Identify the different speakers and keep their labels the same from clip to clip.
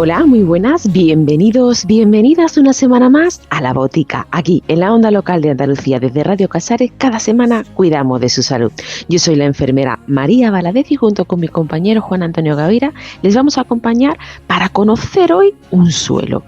Speaker 1: Hola, muy buenas, bienvenidos, bienvenidas una semana más a La Botica, aquí en la onda local de Andalucía, desde Radio Casares. Cada semana cuidamos de su salud. Yo soy la enfermera María Valadez y junto con mi compañero Juan Antonio Gavira les vamos a acompañar para conocer hoy un suelo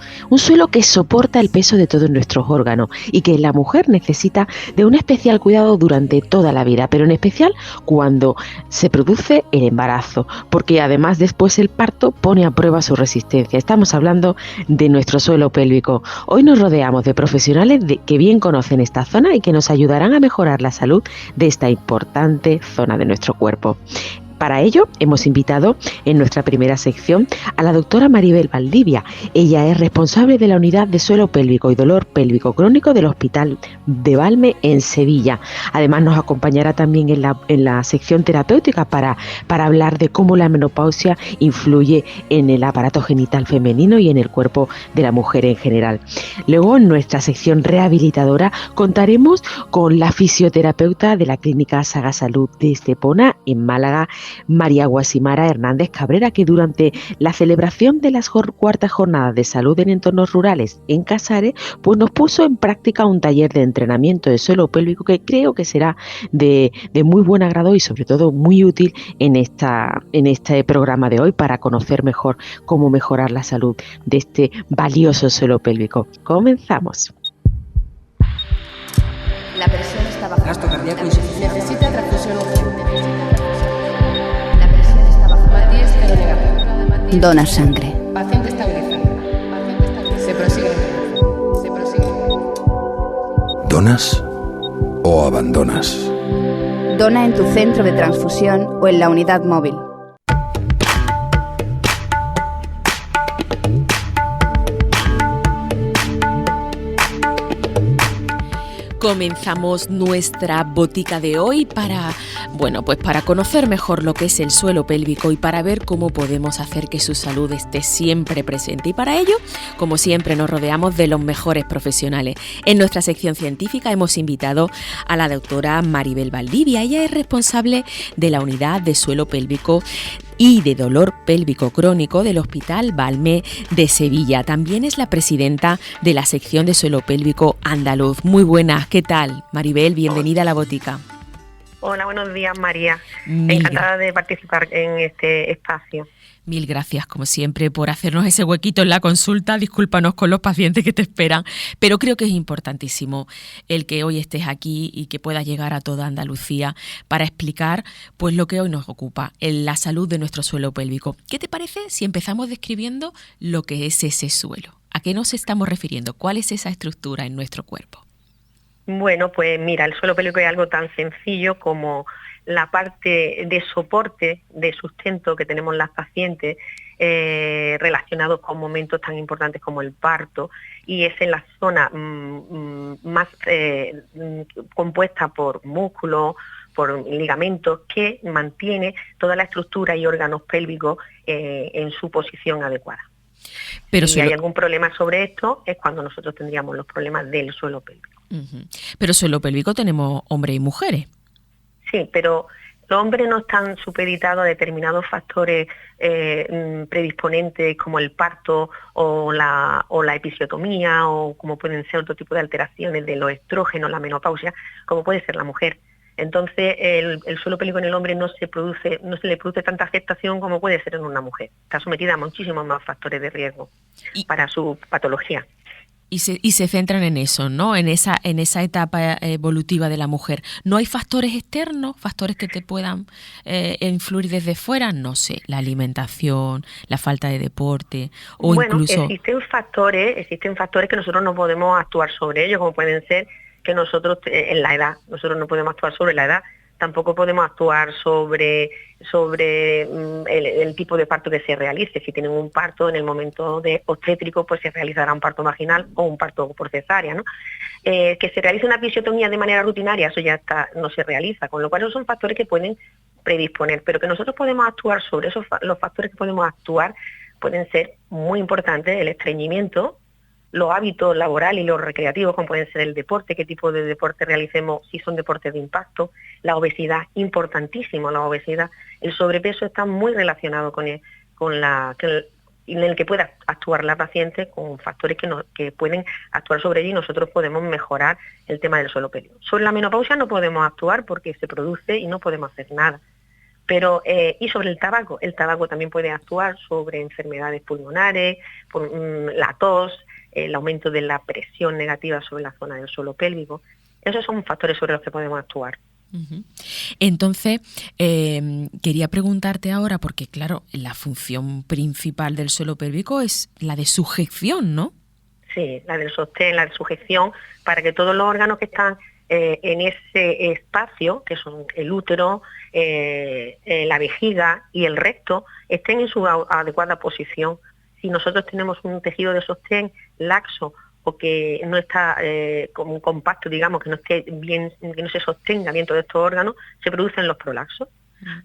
Speaker 1: que soporta el peso de todos nuestros órganos y que la mujer necesita de un especial cuidado durante toda la vida, pero en especial cuando se produce el embarazo, porque además después el parto pone a prueba su resistencia. Estamos hablando de nuestro suelo pélvico. Hoy nos rodeamos de profesionales que bien conocen esta zona y que nos ayudarán a mejorar la salud de esta importante zona de nuestro cuerpo. Para ello, hemos invitado en nuestra primera sección a la doctora Maribel Valdivia. Ella es responsable de la unidad de suelo pélvico y dolor pélvico crónico del Hospital de Valme en Sevilla. Además, nos acompañará también en la sección terapéutica para hablar de cómo la menopausia influye en el aparato genital femenino y en el cuerpo de la mujer en general. Luego, en nuestra sección rehabilitadora, contaremos con la fisioterapeuta de la Clínica Saga Salud de Estepona, en Málaga, María Guasimara Hernández Cabrera, que durante la celebración de las cuartas jornadas de salud en entornos rurales en Casares, pues nos puso en práctica un taller de entrenamiento de suelo pélvico que creo que será de muy buen agrado y sobre todo muy útil en este programa de hoy para conocer mejor cómo mejorar la salud de este valioso suelo pélvico. Comenzamos.
Speaker 2: La presión está baja.
Speaker 3: Gasto cardíaco insuficiente.
Speaker 2: Necesita transfusión urgente. Dona sangre.
Speaker 4: Paciente estabilizado. Se prosigue.
Speaker 5: ¿Donas o abandonas?
Speaker 2: Dona en tu centro de transfusión o en la unidad móvil.
Speaker 6: Comenzamos nuestra botica de hoy para conocer mejor lo que es el suelo pélvico y para ver cómo podemos hacer que su salud esté siempre presente. Y para ello, como siempre, nos rodeamos de los mejores profesionales. En nuestra sección científica hemos invitado a la doctora Maribel Valdivia. Ella es responsable de la unidad de suelo pélvico y de dolor pélvico crónico del Hospital Valme de Sevilla. También es la presidenta de la sección de suelo pélvico andaluz. Muy buenas, ¿qué tal? Maribel, bienvenida a La Botica.
Speaker 7: Hola, buenos días, María. Encantada de participar en este espacio.
Speaker 6: Mil gracias, como siempre, por hacernos ese huequito en la consulta. Discúlpanos con los pacientes que te esperan, pero creo que es importantísimo el que hoy estés aquí y que puedas llegar a toda Andalucía para explicar pues lo que hoy nos ocupa, la salud de nuestro suelo pélvico. ¿Qué te parece si empezamos describiendo lo que es ese suelo? ¿A qué nos estamos refiriendo? ¿Cuál es esa estructura en nuestro cuerpo?
Speaker 7: Bueno, pues mira, el suelo pélvico es algo tan sencillo como la parte de soporte, de sustento que tenemos las pacientes relacionados con momentos tan importantes como el parto, y es en la zona más compuesta por músculos, por ligamentos, que mantiene toda la estructura y órganos pélvicos en su posición adecuada.
Speaker 6: Pero
Speaker 7: si hay algún problema sobre esto, es cuando nosotros tendríamos los problemas del suelo pélvico.
Speaker 6: Uh-huh. Pero suelo pélvico tenemos hombres y mujeres.
Speaker 7: Sí, pero los hombres no están supeditados a determinados factores predisponentes como el parto o la episiotomía, o como pueden ser otro tipo de alteraciones de los estrógenos, la menopausia, como puede ser la mujer. Entonces el suelo pélvico en el hombre no se le produce tanta afectación como puede ser en una mujer. Está sometida a muchísimos más factores de riesgo para su patología.
Speaker 6: Y se centran en eso, ¿no? En esa etapa evolutiva de la mujer. ¿No hay factores externos, factores que te puedan influir desde fuera? No sé, la alimentación, la falta de deporte o incluso...
Speaker 7: Existen factores que nosotros no podemos actuar sobre ellos, como pueden ser que nosotros en la edad, nosotros no podemos actuar sobre la edad, tampoco podemos actuar sobre el tipo de parto que se realice. Si tienen un parto en el momento de obstétrico, pues se realizará un parto vaginal o un parto por cesárea, ¿no? Que se realice una episiotomía de manera rutinaria, eso ya no se realiza, con lo cual esos son factores que pueden predisponer, pero que nosotros podemos actuar sobre esos, los factores que podemos actuar pueden ser muy importantes: el estreñimiento, los hábitos laborales y los recreativos, como pueden ser el deporte, qué tipo de deporte realicemos, si son deportes de impacto, la obesidad, importantísimo la obesidad, el sobrepeso está muy relacionado con en el que pueda actuar la paciente con factores que pueden actuar sobre ella y nosotros podemos mejorar el tema del suelo pélvico. Sobre la menopausia no podemos actuar porque se produce y no podemos hacer nada. Pero, y sobre el tabaco también puede actuar sobre enfermedades pulmonares, la tos, el aumento de la presión negativa sobre la zona del suelo pélvico. Esos son factores sobre los que podemos actuar.
Speaker 6: Uh-huh. Entonces, quería preguntarte ahora, porque claro, la función principal del suelo pélvico es la de sujeción, ¿no?
Speaker 7: Sí, la del sostén, la de sujeción, para que todos los órganos que están en ese espacio, que son el útero, la vejiga y el recto, estén en su adecuada posición. Si nosotros tenemos un tejido de sostén laxo o que no está como compacto, digamos, que no esté bien, que no se sostenga bien todos estos órganos, se producen los prolapsos.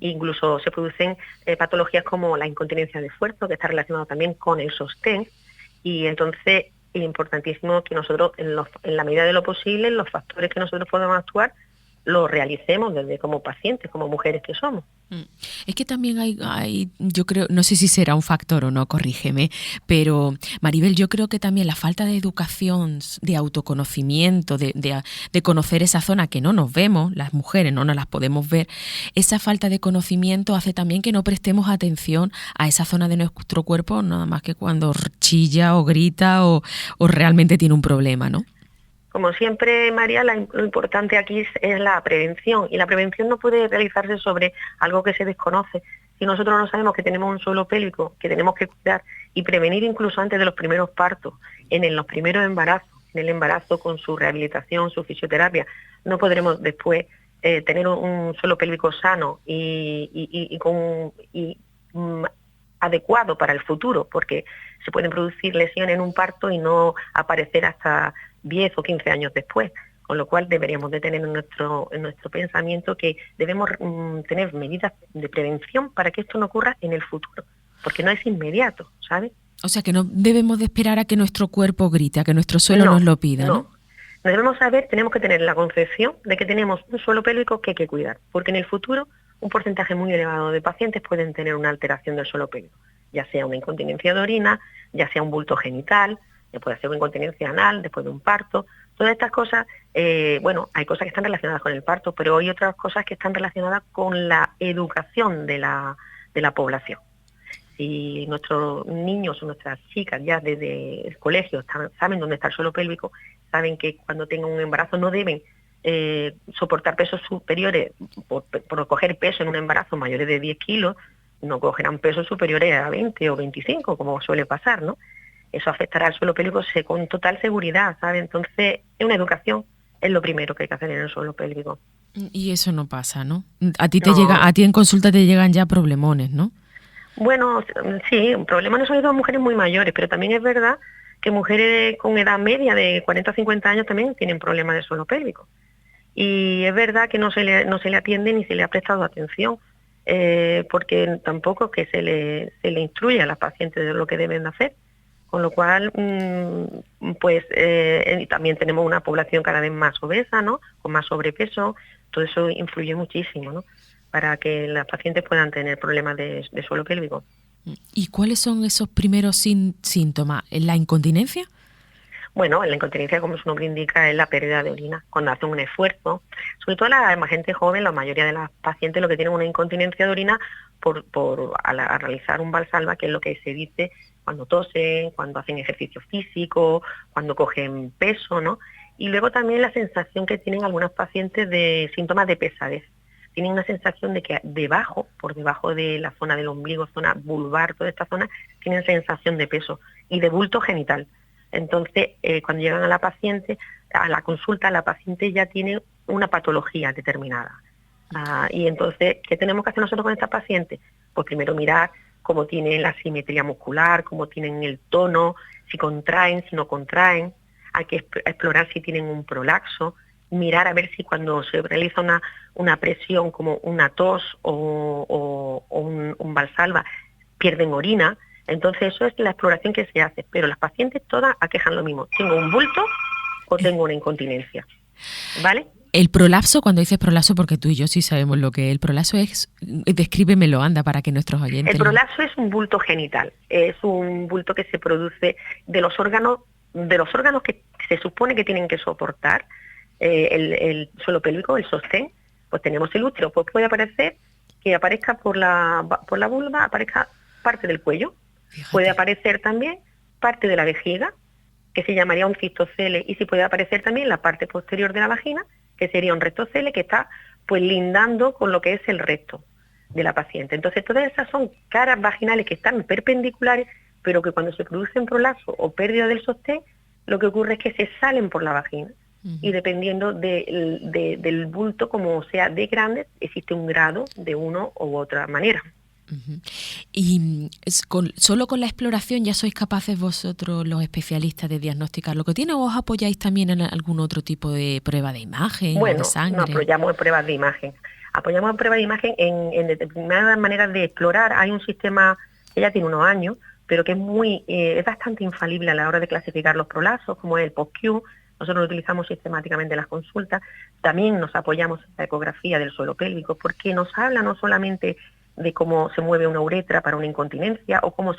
Speaker 7: Incluso se producen patologías como la incontinencia de esfuerzo, que está relacionado también con el sostén, y entonces es importantísimo que nosotros, en la medida de lo posible, los factores que nosotros podemos actuar, los realicemos desde como pacientes, como mujeres que somos.
Speaker 6: Es que también hay, yo creo, no sé si será un factor o no, corrígeme, pero Maribel, yo creo que también la falta de educación, de autoconocimiento, de conocer esa zona que no nos vemos, las mujeres no nos las podemos ver, esa falta de conocimiento hace también que no prestemos atención a esa zona de nuestro cuerpo, nada más que cuando chilla o grita o realmente tiene un problema, ¿no?
Speaker 7: Como siempre, María, lo importante aquí es la prevención, y la prevención no puede realizarse sobre algo que se desconoce. Si nosotros no sabemos que tenemos un suelo pélvico que tenemos que cuidar y prevenir incluso antes de los primeros partos, en los primeros embarazos, en el embarazo con su rehabilitación, su fisioterapia, no podremos después tener un suelo pélvico sano y adecuado para el futuro, porque se pueden producir lesiones en un parto y no aparecer hasta 10 o 15 años después, con lo cual deberíamos de tener en nuestro pensamiento que debemos tener medidas de prevención para que esto no ocurra en el futuro, porque no es inmediato, ¿sabes?
Speaker 6: O sea que no debemos de esperar a que nuestro cuerpo grite, a que nuestro suelo nos lo pida, ¿no?
Speaker 7: Debemos saber, tenemos que tener la concepción de que tenemos un suelo pélvico que hay que cuidar, porque en el futuro un porcentaje muy elevado de pacientes pueden tener una alteración del suelo pélvico, ya sea una incontinencia de orina, ya sea un bulto genital, puede ser una incontinencia anal después de un parto. Todas estas cosas, hay cosas que están relacionadas con el parto, pero hay otras cosas que están relacionadas con la educación de la población. Si nuestros niños o nuestras chicas ya desde el colegio saben dónde está el suelo pélvico, saben que cuando tengan un embarazo no deben soportar pesos superiores, por coger peso en un embarazo mayores de 10 kilos, no cogerán pesos superiores a 20 o 25, como suele pasar, ¿no? Eso afectará al suelo pélvico con total seguridad, ¿sabes? Entonces, una educación es lo primero que hay que hacer en el suelo pélvico.
Speaker 6: Y eso no pasa, ¿no? A ti en consulta te llegan ya problemones, ¿no?
Speaker 7: Bueno, sí, problemas sobre todo mujeres muy mayores, pero también es verdad que mujeres con edad media de 40 a 50 años también tienen problemas de suelo pélvico. Y es verdad que no se le atiende ni se le ha prestado atención, porque tampoco que se le instruye a las pacientes de lo que deben de hacer. Con lo cual, también tenemos una población cada vez más obesa, ¿no? Con más sobrepeso. Todo eso influye muchísimo, ¿no? Para que las pacientes puedan tener problemas de suelo pélvico.
Speaker 6: ¿Y cuáles son esos primeros síntomas? ¿La incontinencia?
Speaker 7: Bueno, la incontinencia, como su nombre indica, es la pérdida de orina. Cuando hacen un esfuerzo, sobre todo la gente joven, la mayoría de las pacientes lo que tienen una incontinencia de orina al realizar un valsalva, que es lo que se dice cuando tosen, cuando hacen ejercicio físico, cuando cogen peso, ¿no? Y luego también la sensación que tienen algunas pacientes de síntomas de pesadez. Tienen una sensación de que por debajo de la zona del ombligo, zona vulvar, toda esta zona, tienen sensación de peso y de bulto genital. Entonces, cuando llegan a la consulta, la paciente ya tiene una patología determinada. Y entonces, ¿qué tenemos que hacer nosotros con esta paciente? Pues primero mirar cómo tienen la simetría muscular, cómo tienen el tono, si contraen, si no contraen. Hay que explorar si tienen un prolaxo, mirar a ver si cuando se realiza una presión como una tos o un valsalva pierden orina. Entonces eso es la exploración que se hace, pero las pacientes todas aquejan lo mismo: tengo un bulto o tengo una incontinencia, ¿vale?
Speaker 6: El prolapso, cuando dices prolapso, porque tú y yo sí sabemos lo que es el prolapso, descríbemelo, anda, para que nuestros oyentes...
Speaker 7: El prolapso es un bulto genital, es un bulto que se produce de los órganos que se supone que tienen que soportar el suelo pélvico, el sostén. Pues tenemos el útero, pues puede aparezca por la vulva, aparezca parte del cuello. Fíjate. Puede aparecer también parte de la vejiga, que se llamaría un cistocele, y sí puede aparecer también la parte posterior de la vagina, que sería un rectocele, que está pues lindando con lo que es el recto de la paciente. Entonces todas esas son caras vaginales que están perpendiculares, pero que cuando se producen prolapso o pérdida del sostén, lo que ocurre es que se salen por la vagina. Y dependiendo del bulto, como sea de grande, existe un grado de una u otra manera.
Speaker 6: Y solo con la exploración ya sois capaces vosotros, los especialistas, de diagnosticar lo que tiene, o os apoyáis también en algún otro tipo de prueba de imagen o de sangre.
Speaker 7: No apoyamos en pruebas de imagen. Apoyamos en pruebas de imagen en determinadas maneras de explorar. Hay un sistema que ya tiene unos años, pero que es bastante infalible a la hora de clasificar los prolapsos, como es el POSQ. Nosotros lo utilizamos sistemáticamente en las consultas. También nos apoyamos en la ecografía del suelo pélvico, porque nos habla no solamente de cómo se mueve una uretra para una incontinencia o cómo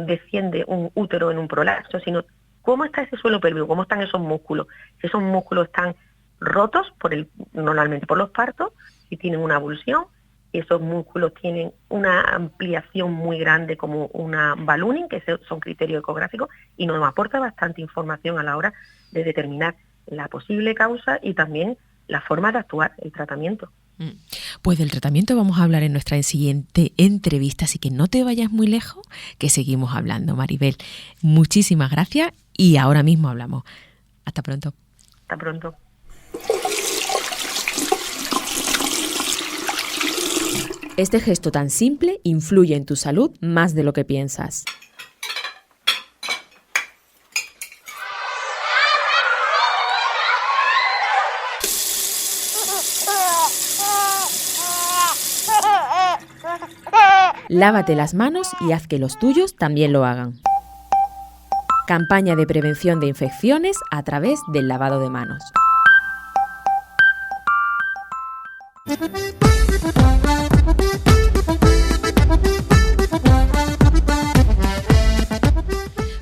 Speaker 7: desciende un útero en un prolapso, sino cómo está ese suelo pélvico, cómo están esos músculos. Si esos músculos están rotos normalmente por los partos, si tienen una avulsión, esos músculos tienen una ampliación muy grande como una ballooning, que son criterios ecográficos, y nos aporta bastante información a la hora de determinar la posible causa y también la forma de actuar, el tratamiento.
Speaker 6: Pues del tratamiento vamos a hablar en nuestra siguiente entrevista, así que no te vayas muy lejos, que seguimos hablando, Maribel. Muchísimas gracias y ahora mismo hablamos. Hasta pronto.
Speaker 7: Hasta pronto.
Speaker 6: Este gesto tan simple influye en tu salud más de lo que piensas. Lávate las manos y haz que los tuyos también lo hagan. Campaña de prevención de infecciones a través del lavado de manos.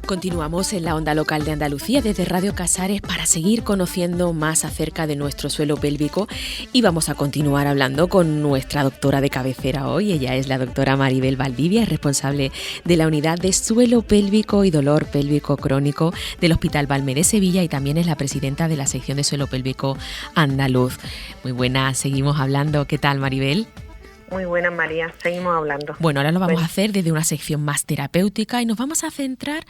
Speaker 6: Continuamos en la onda local de Andalucía desde Radio Casares para seguir conociendo más acerca de nuestro suelo pélvico y vamos a continuar hablando con nuestra doctora de cabecera hoy. Ella es la doctora Maribel Valdivia, responsable de la unidad de suelo pélvico y dolor pélvico crónico del Hospital Valme de Sevilla y también es la presidenta de la sección de suelo pélvico andaluz. Muy buenas, seguimos hablando. ¿Qué tal, Maribel?
Speaker 7: Muy buenas, María. Seguimos hablando.
Speaker 6: Bueno, ahora lo vamos a hacer desde una sección más terapéutica y nos vamos a centrar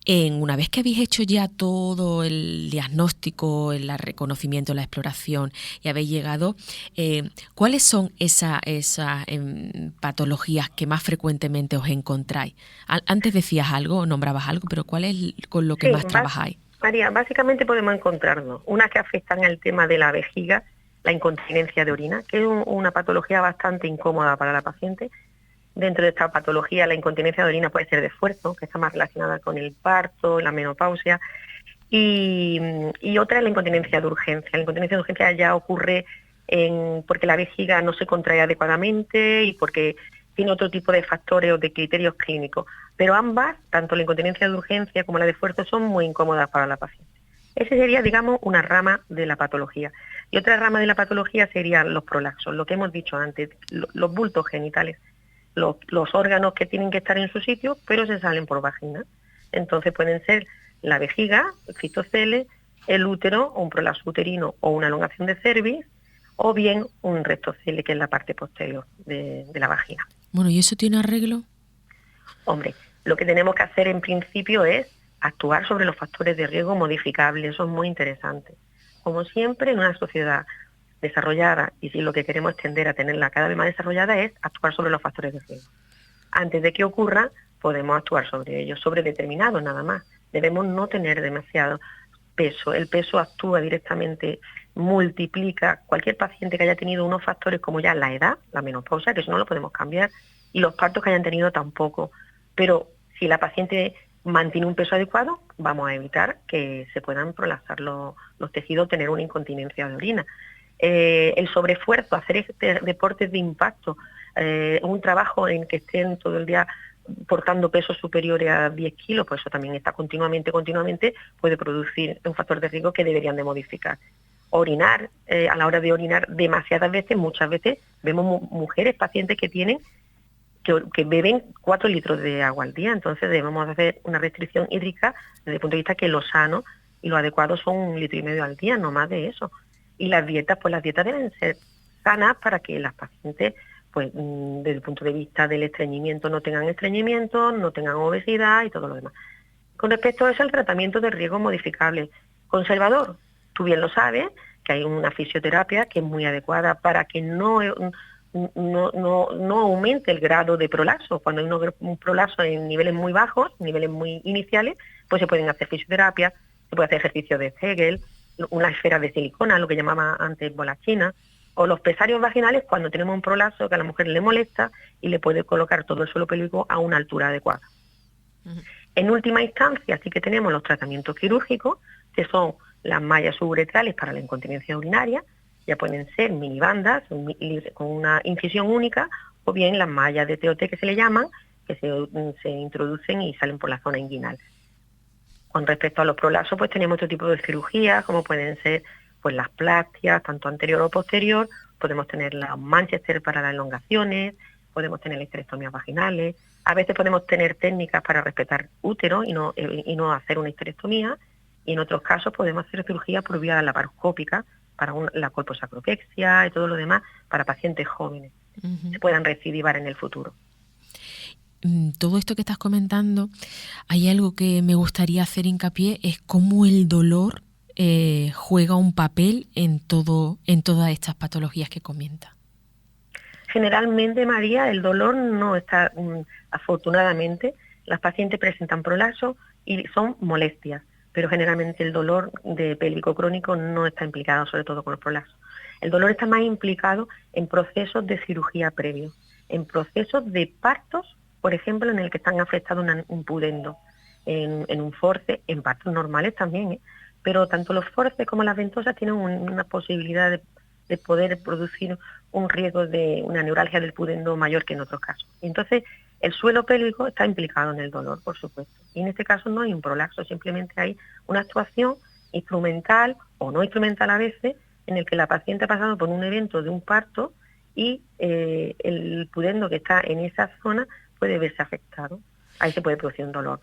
Speaker 6: en, una vez que habéis hecho ya todo el diagnóstico, el reconocimiento, la exploración y habéis llegado, ¿cuáles son esas patologías que más frecuentemente os encontráis? Antes decías algo, nombrabas algo, pero ¿cuál es con lo que más trabajáis?
Speaker 7: María, básicamente podemos encontrarnos unas que afectan al tema de la vejiga, la incontinencia de orina, que es una patología bastante incómoda para la paciente. Dentro de esta patología, la incontinencia de orina puede ser de esfuerzo, que está más relacionada con el parto, la menopausia, y otra es la incontinencia de urgencia. La incontinencia de urgencia ya ocurre porque la vejiga no se contrae adecuadamente y porque tiene otro tipo de factores o de criterios clínicos. Pero ambas, tanto la incontinencia de urgencia como la de esfuerzo, son muy incómodas para la paciente. Esa sería, digamos, una rama de la patología. Y otra rama de la patología serían los prolapsos, lo que hemos dicho antes, los bultos genitales, los órganos que tienen que estar en su sitio, pero se salen por vagina. Entonces pueden ser la vejiga, el cistocele, el útero, un prolapso uterino o una elongación de cervix, o bien un rectocele, que es la parte posterior de la vagina.
Speaker 6: Bueno, ¿y eso tiene arreglo?
Speaker 7: Hombre, lo que tenemos que hacer en principio es actuar sobre los factores de riesgo modificables. Eso es muy interesante. Como siempre, en una sociedad desarrollada, y si lo que queremos es tender a tenerla cada vez más desarrollada, es actuar sobre los factores de riesgo. Antes de que ocurra, podemos actuar sobre ellos, sobre determinados nada más. Debemos no tener demasiado peso. El peso actúa directamente, multiplica cualquier paciente que haya tenido unos factores como ya la edad, la menopausia, que eso no lo podemos cambiar, y los partos que hayan tenido tampoco. Pero si la paciente mantiene un peso adecuado, vamos a evitar que se puedan prolapsar los tejidos, tener una incontinencia de orina. El sobreesfuerzo, hacer deportes de impacto, un trabajo en que estén todo el día portando pesos superiores a 10 kilos, pues eso también está continuamente, puede producir un factor de riesgo que deberían de modificar. Orinar, a la hora de orinar demasiadas veces, muchas veces vemos mujeres, pacientes que tienen que beben 4 litros de agua al día, entonces debemos hacer una restricción hídrica desde el punto de vista que lo sano y lo adecuado son 1,5 litros al día, no más de eso. Y las dietas deben ser sanas para que las pacientes, pues desde el punto de vista del estreñimiento, no tengan estreñimiento, no tengan obesidad y todo lo demás. Con respecto a eso, el tratamiento de riesgo modificable. Conservador, tú bien lo sabes, que hay una fisioterapia que es muy adecuada para que no aumente el grado de prolapso. Cuando hay un prolapso en niveles muy bajos, niveles muy iniciales, pues se pueden hacer fisioterapia, se puede hacer ejercicio de Hegel, una esfera de silicona, lo que llamaba antes bola china, o los pesarios vaginales cuando tenemos un prolapso que a la mujer le molesta y le puede colocar todo el suelo pélvico a una altura adecuada. Uh-huh. En última instancia sí que tenemos los tratamientos quirúrgicos, que son las mallas suburetrales para la incontinencia urinaria, ya pueden ser minibandas con una incisión única, o bien las mallas de TOT que se le llaman, que se introducen y salen por la zona inguinal. Con respecto a los prolapsos, pues tenemos otro tipo de cirugías, como pueden ser pues las plastias, tanto anterior o posterior, podemos tener las Manchester para las elongaciones, podemos tener histerectomías vaginales, a veces podemos tener técnicas para respetar útero y no hacer una histerectomía, y en otros casos podemos hacer cirugía por vía laparoscópica para la colposacropexia y todo lo demás para pacientes jóvenes, uh-huh, que puedan recidivar en el futuro.
Speaker 6: Todo esto que estás comentando, hay algo que me gustaría hacer hincapié, es cómo el dolor juega un papel en todas estas patologías que comenta.
Speaker 7: Generalmente, María, el dolor no está, afortunadamente, las pacientes presentan prolapso y son molestias, pero generalmente el dolor de pélvico crónico no está implicado, sobre todo con los prolapsos. El dolor está más implicado en procesos de cirugía previos, en procesos de partos, por ejemplo, en el que están afectados un pudendo, en un force, en partos normales también, pero tanto los forces como las ventosas tienen una posibilidad de poder producir un riesgo de una neuralgia del pudendo mayor que en otros casos. Entonces, el suelo pélvico está implicado en el dolor, por supuesto. Y en este caso no hay un prolapso, simplemente hay una actuación instrumental o no instrumental a veces, en el que la paciente ha pasado por un evento de un parto y el pudendo que está en esa zona puede verse afectado. Ahí se puede producir un dolor.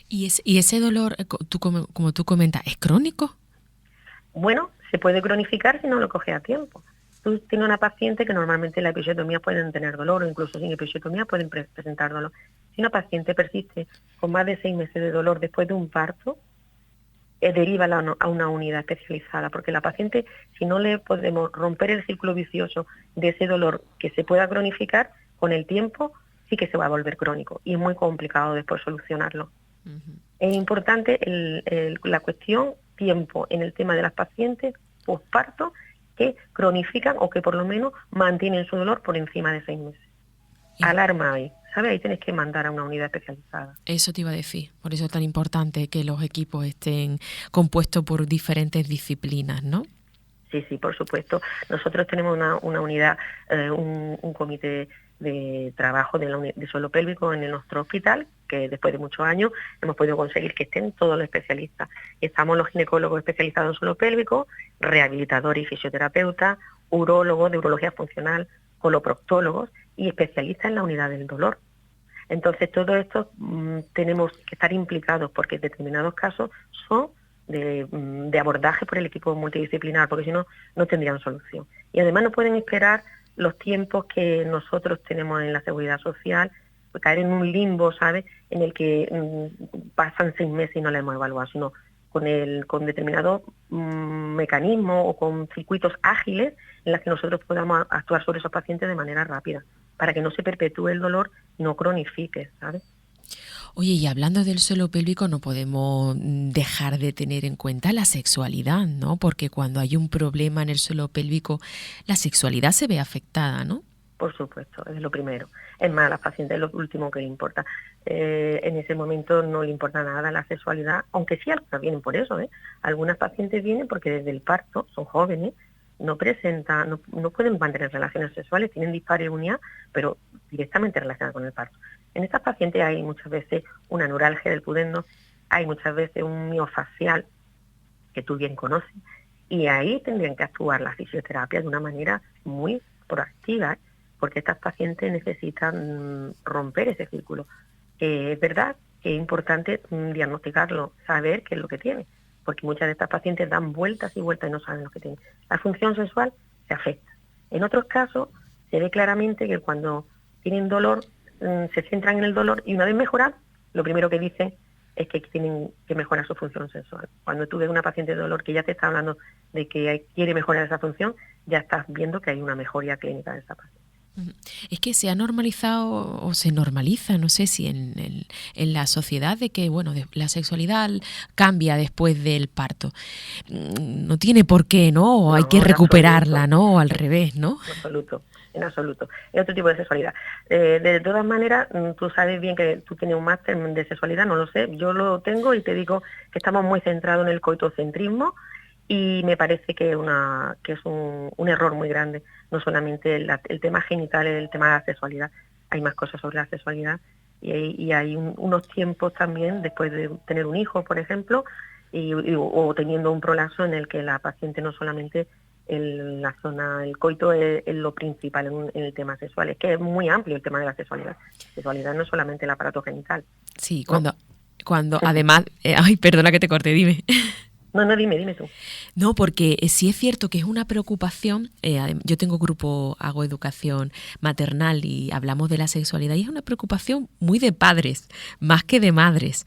Speaker 6: ¿Y ese dolor, como tú comentas, es crónico?
Speaker 7: Bueno, se puede cronificar si no lo coge a tiempo. Tú tienes una paciente que normalmente la episiotomía pueden tener dolor, o incluso sin episiotomía pueden presentar dolor. Si una paciente persiste con más de 6 meses de dolor después de un parto, derívala a una unidad especializada, porque la paciente, si no le podemos romper el círculo vicioso de ese dolor que se pueda cronificar, con el tiempo sí que se va a volver crónico y es muy complicado después solucionarlo. Uh-huh. Es importante la cuestión tiempo en el tema de las pacientes posparto que cronifican o que por lo menos mantienen su dolor por encima de 6 meses. Alarma ahí, ¿sabes? Ahí tienes que mandar a una unidad especializada.
Speaker 6: Eso te iba a decir, por eso es tan importante que los equipos estén compuestos por diferentes disciplinas, ¿no?
Speaker 7: Sí, por supuesto. Nosotros tenemos una unidad, un comité de trabajo de suelo pélvico en nuestro hospital, que después de muchos años hemos podido conseguir que estén todos los especialistas. Estamos los ginecólogos especializados en suelo pélvico, rehabilitadores y fisioterapeutas, urólogos de urología funcional, coloproctólogos y especialistas en la unidad del dolor. Entonces, todo esto tenemos que estar implicados porque en determinados casos son de abordaje por el equipo multidisciplinar, porque si no, no tendrían solución. Y además no pueden esperar los tiempos que nosotros tenemos en la seguridad social, pues caer en un limbo, ¿sabes?, en el que pasan 6 meses y no la hemos evaluado, sino con determinados mecanismos o con circuitos ágiles en los que nosotros podamos actuar sobre esos pacientes de manera rápida, para que no se perpetúe el dolor, no cronifique, ¿sabes?
Speaker 6: Oye, y hablando del suelo pélvico no podemos dejar de tener en cuenta la sexualidad, ¿no? Porque cuando hay un problema en el suelo pélvico, la sexualidad se ve afectada, ¿no?
Speaker 7: Por supuesto, es lo primero. Es más, a las pacientes es lo último que le importa. En ese momento no le importa nada la sexualidad, aunque sí algunas vienen por eso. Algunas pacientes vienen porque desde el parto, son jóvenes, no pueden mantener relaciones sexuales, tienen dispareunia, pero directamente relacionada con el parto. En estas pacientes hay muchas veces una neuralgia del pudendo, hay muchas veces un miofacial, que tú bien conoces, y ahí tendrían que actuar la fisioterapia de una manera muy proactiva, porque estas pacientes necesitan romper ese círculo. Es verdad que es importante diagnosticarlo, saber qué es lo que tiene, porque muchas de estas pacientes dan vueltas y vueltas y no saben lo que tienen. La función sexual se afecta. En otros casos se ve claramente que cuando tienen dolor, se centran en el dolor y una vez mejorado, lo primero que dicen es que tienen que mejorar su función sexual. Cuando tú ves una paciente de dolor que ya te está hablando de que quiere mejorar esa función, ya estás viendo que hay una mejoría clínica de esa paciente.
Speaker 6: Es que se ha normalizado o se normaliza, no sé si en la sociedad, de que la sexualidad cambia después del parto. No tiene por qué, ¿no? O hay que recuperarla, ¿no? O al revés, ¿no?
Speaker 7: En absoluto. Es otro tipo de sexualidad. De todas maneras, tú sabes bien que tú tienes un máster de sexualidad, no lo sé, yo lo tengo y te digo que estamos muy centrados en el coitocentrismo y me parece que es un error muy grande. No solamente el tema genital, el tema de la sexualidad, hay más cosas sobre la sexualidad y hay unos tiempos también después de tener un hijo, por ejemplo, o teniendo un prolapso en el que la paciente no solamente la zona, el coito es lo principal en el tema sexual. Es que es muy amplio el tema de la sexualidad. La sexualidad no es solamente el aparato genital.
Speaker 6: Sí, cuando además... ay, perdona que te corte, dime.
Speaker 7: No, dime tú.
Speaker 6: No, porque sí es cierto que es una preocupación. Yo tengo grupo, hago educación maternal y hablamos de la sexualidad y es una preocupación muy de padres, más que de madres,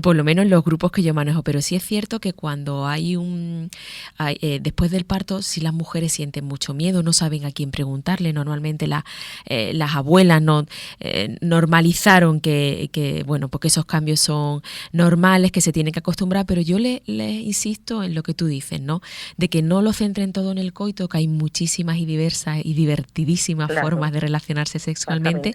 Speaker 6: por lo menos en los grupos que yo manejo. Pero sí es cierto que cuando después del parto, si las mujeres sienten mucho miedo, no saben a quién preguntarle. Normalmente las abuelas normalizaron porque esos cambios son normales, que se tienen que acostumbrar, pero yo le insisto en lo que tú dices, ¿no? De que no lo centren todo en el coito, que hay muchísimas y diversas y divertidísimas formas de relacionarse sexualmente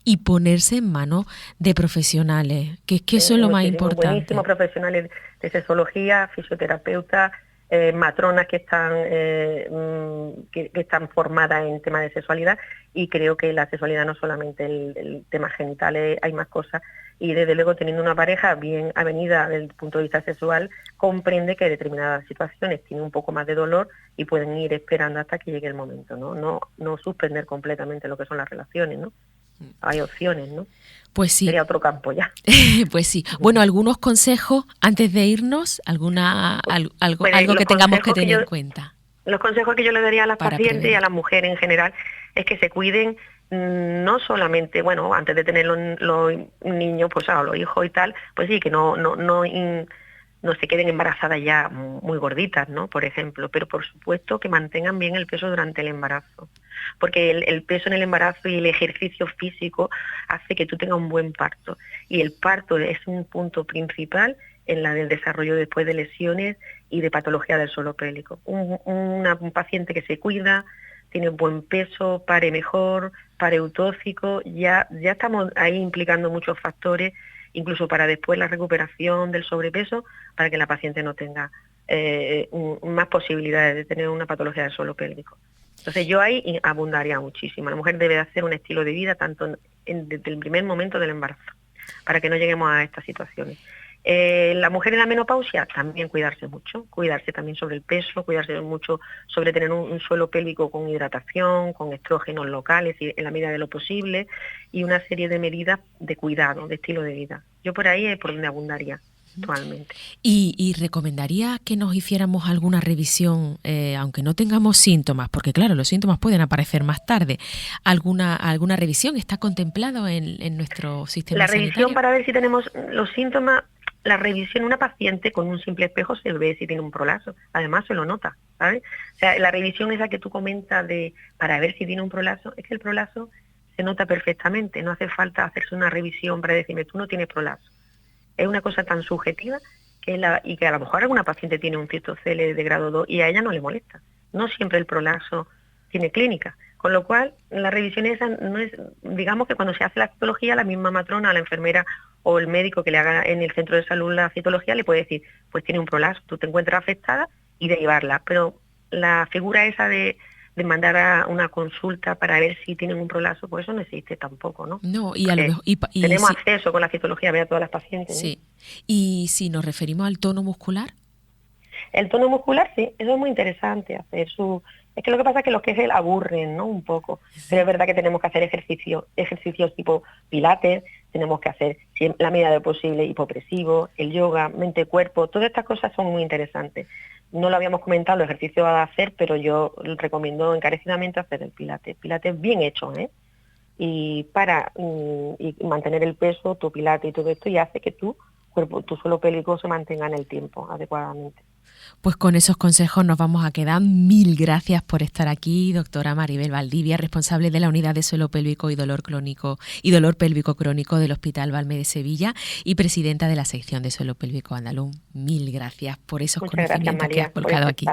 Speaker 6: y ponerse en manos de profesionales, que es que eso es lo más importante.
Speaker 7: Buenísimos profesionales de sexología, fisioterapeutas, matronas que están formadas en temas de sexualidad, y creo que la sexualidad no solamente el tema genital, hay más cosas. Y desde luego, teniendo una pareja bien avenida desde el punto de vista sexual, comprende que en determinadas situaciones tiene un poco más de dolor y pueden ir esperando hasta que llegue el momento, ¿no? No suspender completamente lo que son las relaciones, ¿no? Hay opciones, ¿no?
Speaker 6: Pues sí.
Speaker 7: Sería otro campo ya.
Speaker 6: Pues sí. Bueno, algunos consejos antes de irnos, algo que tengamos que tener en cuenta.
Speaker 7: Los consejos que yo le daría a las pacientes y a las mujeres en general es que se cuiden. No solamente, antes de tener los niños, pues los hijos y tal, pues sí, que no se queden embarazadas ya muy gorditas, ¿no? Por ejemplo, pero por supuesto que mantengan bien el peso durante el embarazo, porque el peso en el embarazo y el ejercicio físico hace que tú tengas un buen parto, y el parto es un punto principal en la del desarrollo después de lesiones y de patología del suelo pélvico. Un paciente que se cuida, tiene buen peso, pare mejor, pare eutóxico, ya estamos ahí implicando muchos factores, incluso para después la recuperación del sobrepeso, para que la paciente no tenga más posibilidades de tener una patología del suelo pélvico. Entonces yo ahí abundaría muchísimo. La mujer debe hacer un estilo de vida tanto desde el primer momento del embarazo, para que no lleguemos a estas situaciones. La mujer en la menopausia, también cuidarse mucho, cuidarse también sobre el peso, cuidarse mucho sobre tener un suelo pélvico con hidratación, con estrógenos locales y en la medida de lo posible, y una serie de medidas de cuidado, de estilo de vida. Yo por ahí es por donde abundaría actualmente.
Speaker 6: ¿Y recomendaría que nos hiciéramos alguna revisión, aunque no tengamos síntomas? Porque claro, los síntomas pueden aparecer más tarde. ¿Alguna revisión está contemplado en nuestro sistema sanitario?
Speaker 7: La revisión para ver si tenemos los síntomas. La revisión, una paciente con un simple espejo se ve si tiene un prolapso, además se lo nota, ¿sabes? O sea, la revisión esa que tú comentas para ver si tiene un prolapso, es que el prolapso se nota perfectamente, no hace falta hacerse una revisión para decirme tú no tienes prolapso. Es una cosa tan subjetiva y que a lo mejor alguna paciente tiene un cistocele de grado 2 y a ella no le molesta. No siempre el prolapso tiene clínica. Con lo cual, la revisión esa no es, digamos que cuando se hace la citología, la misma matrona, la enfermera o el médico que le haga en el centro de salud la citología le puede decir, pues tiene un prolapso, tú te encuentras afectada y derivarla. Pero la figura esa de mandar a una consulta para ver si tienen un prolapso, pues eso no existe tampoco, ¿no?
Speaker 6: No, y a lo mejor...
Speaker 7: Tenemos acceso con la citología a ver a todas las pacientes.
Speaker 6: Sí. ¿Y si nos referimos al tono muscular?
Speaker 7: El tono muscular, sí, eso es muy interesante, hacer su... Es que lo que pasa es que los que aburren, ¿no? Un poco. Sí. Pero es verdad que tenemos que hacer ejercicios tipo pilates, tenemos que hacer, la medida de lo posible, hipopresivo, el yoga, mente-cuerpo, todas estas cosas son muy interesantes. No lo habíamos comentado, los ejercicios a hacer, pero yo recomiendo encarecidamente hacer el pilates. Pilates bien hecho, ¿eh? Y para y mantener el peso, tu pilates y todo esto, y hace que tu suelo pélvico se mantenga en el tiempo adecuadamente.
Speaker 6: Pues con esos consejos nos vamos a quedar. Mil gracias por estar aquí, doctora Maribel Valdivia, responsable de la Unidad de Suelo Pélvico y Dolor Pélvico Crónico del Hospital Valme de Sevilla y presidenta de la sección de Suelo Pélvico Andaluz. Mil gracias por esos conocimientos que has volcado aquí.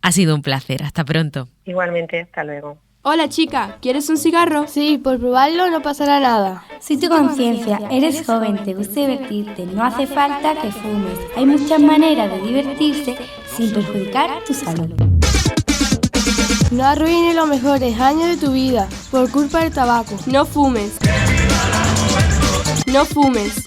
Speaker 6: Ha sido un placer. Hasta pronto.
Speaker 7: Igualmente, hasta luego.
Speaker 3: Hola chica, ¿quieres un cigarro?
Speaker 8: Sí, por probarlo no pasará nada.
Speaker 9: Si tu conciencia, eres joven, te gusta divertirte, no hace falta que fumes. Hay muchas maneras de divertirse sin perjudicar tu salud.
Speaker 8: No arruines los mejores años de tu vida por culpa del tabaco.
Speaker 3: No fumes. No fumes.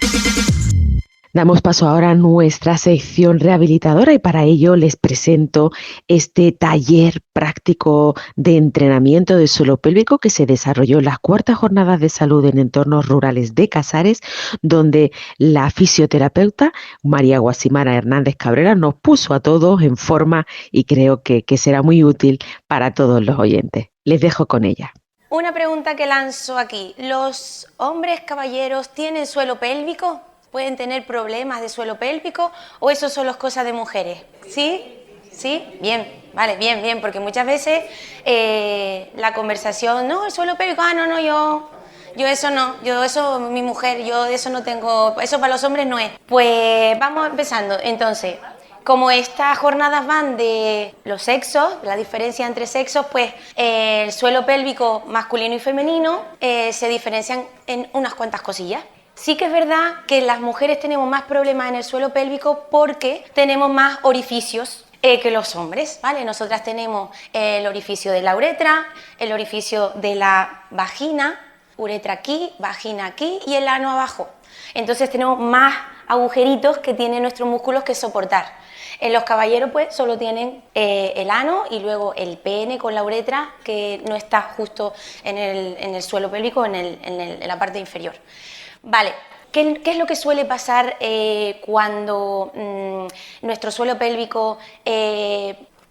Speaker 1: Damos paso ahora a nuestra sección rehabilitadora y para ello les presento este taller práctico de entrenamiento de suelo pélvico que se desarrolló en las 4ª Jornadas de Salud en Entornos Rurales de Casares, donde la fisioterapeuta María Guasimara Hernández Cabrera nos puso a todos en forma y creo que será muy útil para todos los oyentes. Les dejo con ella.
Speaker 10: Una pregunta que lanzo aquí. ¿Los hombres caballeros tienen suelo pélvico? ¿Pueden tener problemas de suelo pélvico o eso son las cosas de mujeres? ¿Sí? ¿Sí? Bien, vale, bien, porque muchas veces la conversación, no, el suelo pélvico, no, yo eso no, mi mujer, yo de eso no tengo, eso para los hombres no es. Pues vamos empezando, entonces, como estas jornadas van de los sexos, la diferencia entre sexos, pues el suelo pélvico masculino y femenino se diferencian en unas cuantas cosillas. Sí que es verdad que las mujeres tenemos más problemas en el suelo pélvico porque tenemos más orificios que los hombres, ¿vale? Nosotras tenemos el orificio de la uretra, el orificio de la vagina, uretra aquí, vagina aquí y el ano abajo. Entonces tenemos más agujeritos que tienen nuestros músculos que soportar. En los caballeros pues solo tienen el ano y luego el pene con la uretra que no está justo en el suelo pélvico, en la parte inferior. Vale, ¿qué es lo que suele pasar cuando nuestro suelo pélvico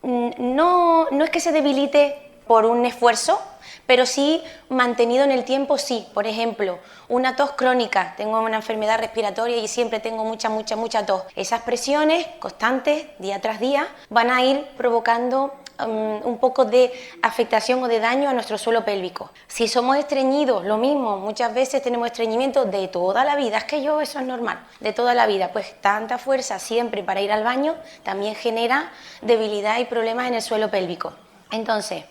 Speaker 10: no es que se debilite por un esfuerzo, pero sí mantenido en el tiempo, sí? Por ejemplo, una tos crónica, tengo una enfermedad respiratoria y siempre tengo mucha tos. Esas presiones constantes, día tras día, van a ir provocando un poco de afectación o de daño a nuestro suelo pélvico. Si somos estreñidos, lo mismo, muchas veces tenemos estreñimiento de toda la vida, es que eso es normal, de toda la vida, pues tanta fuerza siempre para ir al baño también genera debilidad y problemas en el suelo pélvico. Entonces,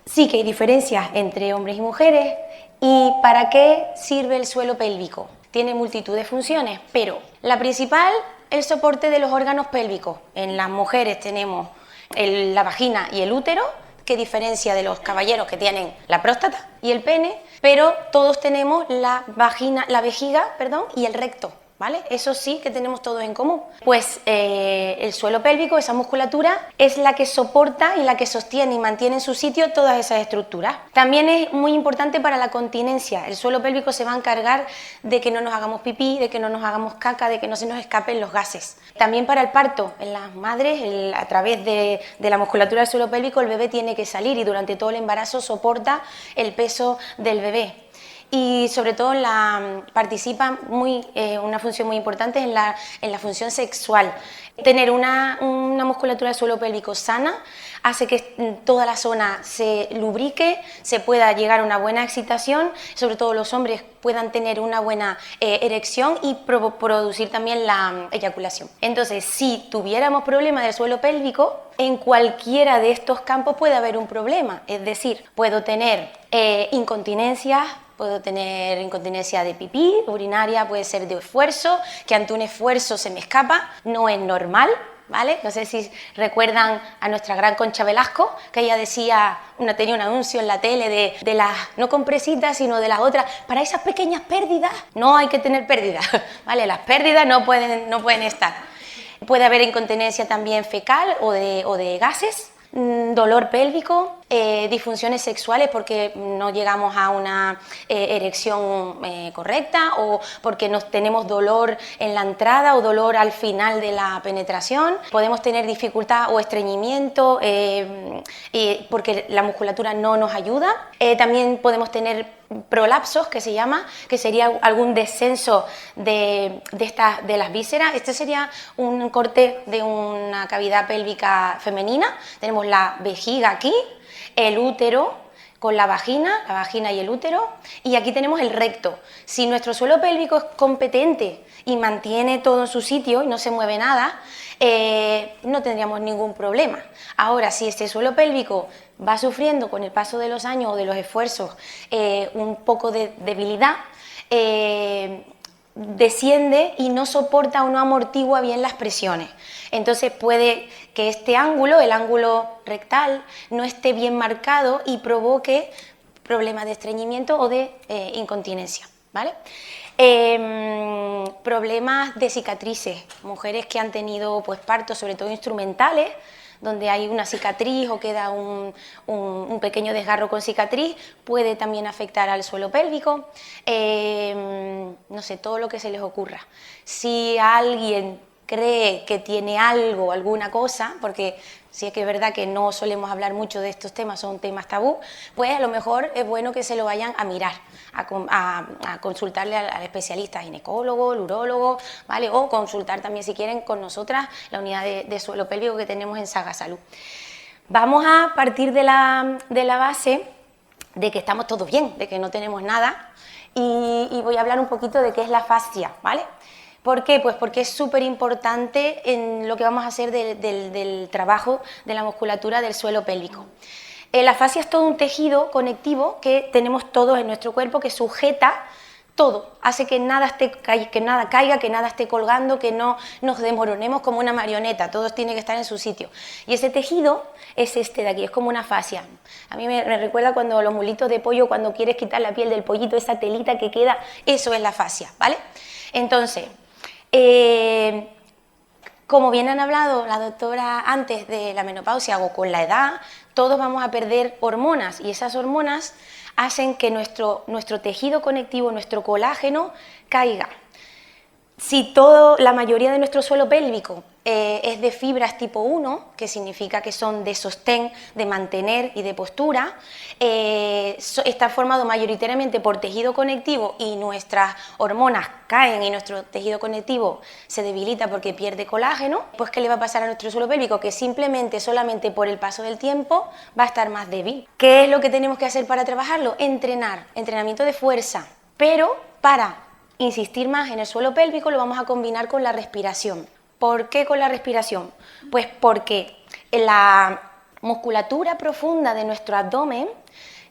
Speaker 10: sí que hay diferencias entre hombres y mujeres. ¿Y para qué sirve el suelo pélvico? Tiene multitud de funciones, pero la principal, el soporte de los órganos pélvicos. En las mujeres tenemos la vagina y el útero, que diferencia de los caballeros que tienen la próstata y el pene, pero todos tenemos la vejiga y el recto, ¿vale? Eso sí que tenemos todos en común. Pues el suelo pélvico, esa musculatura, es la que soporta y la que sostiene y mantiene en su sitio todas esas estructuras. También es muy importante para la continencia. El suelo pélvico se va a encargar de que no nos hagamos pipí, de que no nos hagamos caca, de que no se nos escapen los gases. También para el parto, en las madres, a través de la musculatura del suelo pélvico, el bebé tiene que salir y durante todo el embarazo soporta el peso del bebé. y sobre todo participa una función muy importante en la función sexual. Tener una musculatura del suelo pélvico sana hace que toda la zona se lubrique, se pueda llegar a una buena excitación, sobre todo los hombres puedan tener una buena erección y producir también la eyaculación. Entonces, si tuviéramos problemas del suelo pélvico, en cualquiera de estos campos puede haber un problema, es decir, puedo tener incontinencia, puedo tener incontinencia de pipí, urinaria, puede ser de esfuerzo, que ante un esfuerzo se me escapa, no es normal, ¿vale? No sé si recuerdan a nuestra gran Concha Velasco, que ella tenía un anuncio en la tele de las, no compresitas, sino de las otras, para esas pequeñas pérdidas, no hay que tener pérdidas, ¿vale? Las pérdidas no pueden estar. Puede haber incontinencia también fecal o de gases, dolor pélvico, disfunciones sexuales porque no llegamos a una erección correcta o porque tenemos dolor en la entrada o dolor al final de la penetración. Podemos tener dificultad o estreñimiento porque la musculatura no nos ayuda. También podemos tener prolapsos, que se llama, que sería algún descenso de las vísceras. Este sería un corte de una cavidad pélvica femenina. Tenemos la vejiga aquí, el útero con la vagina y el útero, y aquí tenemos el recto. Si nuestro suelo pélvico es competente y mantiene todo en su sitio y no se mueve nada, no tendríamos ningún problema. Ahora, si este suelo pélvico va sufriendo con el paso de los años o de los esfuerzos un poco de debilidad, desciende y no soporta o no amortigua bien las presiones. Entonces puede que este ángulo, el ángulo rectal, no esté bien marcado y provoque problemas de estreñimiento o de incontinencia, ¿vale? Problemas de cicatrices, mujeres que han tenido pues partos, sobre todo instrumentales, donde hay una cicatriz o queda un pequeño desgarro con cicatriz, puede también afectar al suelo pélvico, no sé, todo lo que se les ocurra. Si alguien cree que tiene alguna cosa, porque sí es que es verdad que no solemos hablar mucho de estos temas, son temas tabú, pues a lo mejor es bueno que se lo vayan a mirar, a consultarle al especialista ginecólogo, el urólogo, ¿vale? O consultar también, si quieren, con nosotras la unidad de suelo pélvico que tenemos en Saga Salud. Vamos a partir de la base de que estamos todos bien, de que no tenemos nada, y voy a hablar un poquito de qué es la fascia, ¿vale? ¿Por qué? Pues porque es súper importante en lo que vamos a hacer del trabajo de la musculatura del suelo pélvico. La fascia es todo un tejido conectivo que tenemos todos en nuestro cuerpo que sujeta todo, hace que nada caiga, que nada esté colgando, que no nos desmoronemos como una marioneta, todo tiene que estar en su sitio. Y ese tejido es este de aquí, es como una fascia. A mí me recuerda cuando los mulitos de pollo, cuando quieres quitar la piel del pollito, esa telita que queda, eso es la fascia, ¿vale? Entonces, como bien han hablado la doctora antes de la menopausia o con la edad, todos vamos a perder hormonas y esas hormonas hacen que nuestro tejido conectivo, nuestro colágeno, caiga. Si la mayoría de nuestro suelo pélvico es de fibras tipo 1, que significa que son de sostén, de mantener y de postura, está formado mayoritariamente por tejido conectivo y nuestras hormonas caen y nuestro tejido conectivo se debilita porque pierde colágeno, pues ¿qué le va a pasar a nuestro suelo pélvico? Que simplemente, solamente por el paso del tiempo, va a estar más débil. ¿Qué es lo que tenemos que hacer para trabajarlo? Entrenar, entrenamiento de fuerza, pero para insistir más en el suelo pélvico lo vamos a combinar con la respiración. ¿Por qué con la respiración? Pues porque la musculatura profunda de nuestro abdomen,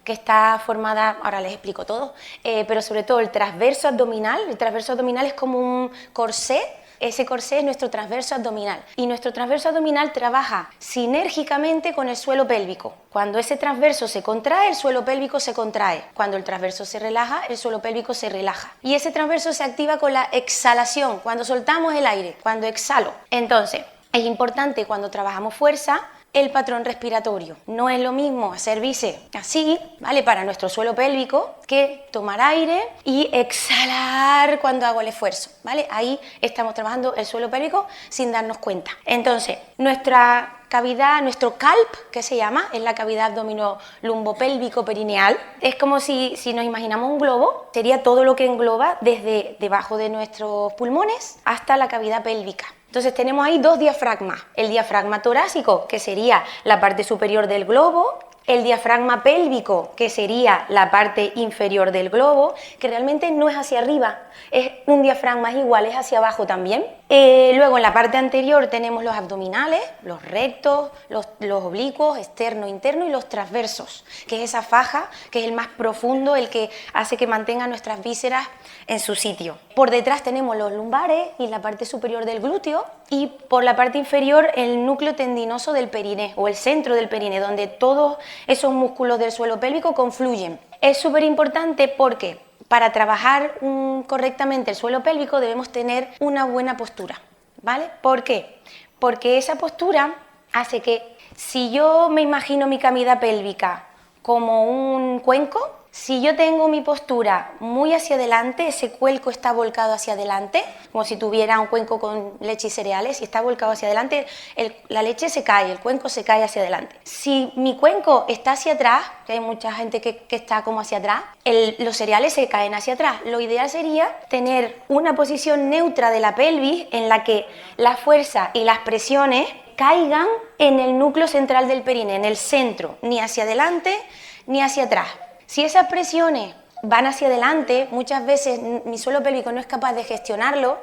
Speaker 10: que está formada, ahora les explico todo, pero sobre todo el transverso abdominal es como un corsé. Ese corsé es nuestro transverso abdominal y nuestro transverso abdominal trabaja sinérgicamente con el suelo pélvico. Cuando ese transverso se contrae, el suelo pélvico se contrae. Cuando el transverso se relaja, el suelo pélvico se relaja. Y ese transverso se activa con la exhalación, cuando soltamos el aire, cuando exhalo. Entonces, es importante cuando trabajamos fuerza, el patrón respiratorio. No es lo mismo hacer bíceps así, ¿vale? Para nuestro suelo pélvico, que tomar aire y exhalar cuando hago el esfuerzo, ¿vale? Ahí estamos trabajando el suelo pélvico sin darnos cuenta. Entonces, nuestra cavidad, nuestro calp, que se llama, es la cavidad abdominolumbopélvico perineal. Es como si nos imaginamos un globo, sería todo lo que engloba desde debajo de nuestros pulmones hasta la cavidad pélvica. Entonces tenemos ahí dos diafragmas, el diafragma torácico, que sería la parte superior del globo, el diafragma pélvico, que sería la parte inferior del globo, que realmente no es hacia arriba, es un diafragma, es igual, es hacia abajo también. Luego en la parte anterior tenemos los abdominales, los rectos, los oblicuos, externo, interno y los transversos, que es esa faja, que es el más profundo, el que hace que mantenga nuestras vísceras en su sitio. Por detrás tenemos los lumbares y la parte superior del glúteo, y por la parte inferior el núcleo tendinoso del periné o el centro del periné, donde todos esos músculos del suelo pélvico confluyen. Es súper importante porque para trabajar correctamente el suelo pélvico debemos tener una buena postura, ¿vale? ¿Por qué? Porque esa postura hace que, si yo me imagino mi cavidad pélvica como un cuenco, si yo tengo mi postura muy hacia adelante, ese cuenco está volcado hacia adelante, como si tuviera un cuenco con leche y cereales, y está volcado hacia adelante, la leche se cae, el cuenco se cae hacia adelante. Si mi cuenco está hacia atrás, que hay mucha gente que está como hacia atrás, los cereales se caen hacia atrás. Lo ideal sería tener una posición neutra de la pelvis en la que la fuerza y las presiones caigan en el núcleo central del periné, en el centro, ni hacia adelante ni hacia atrás. Si esas presiones van hacia adelante, muchas veces mi suelo pélvico no es capaz de gestionarlo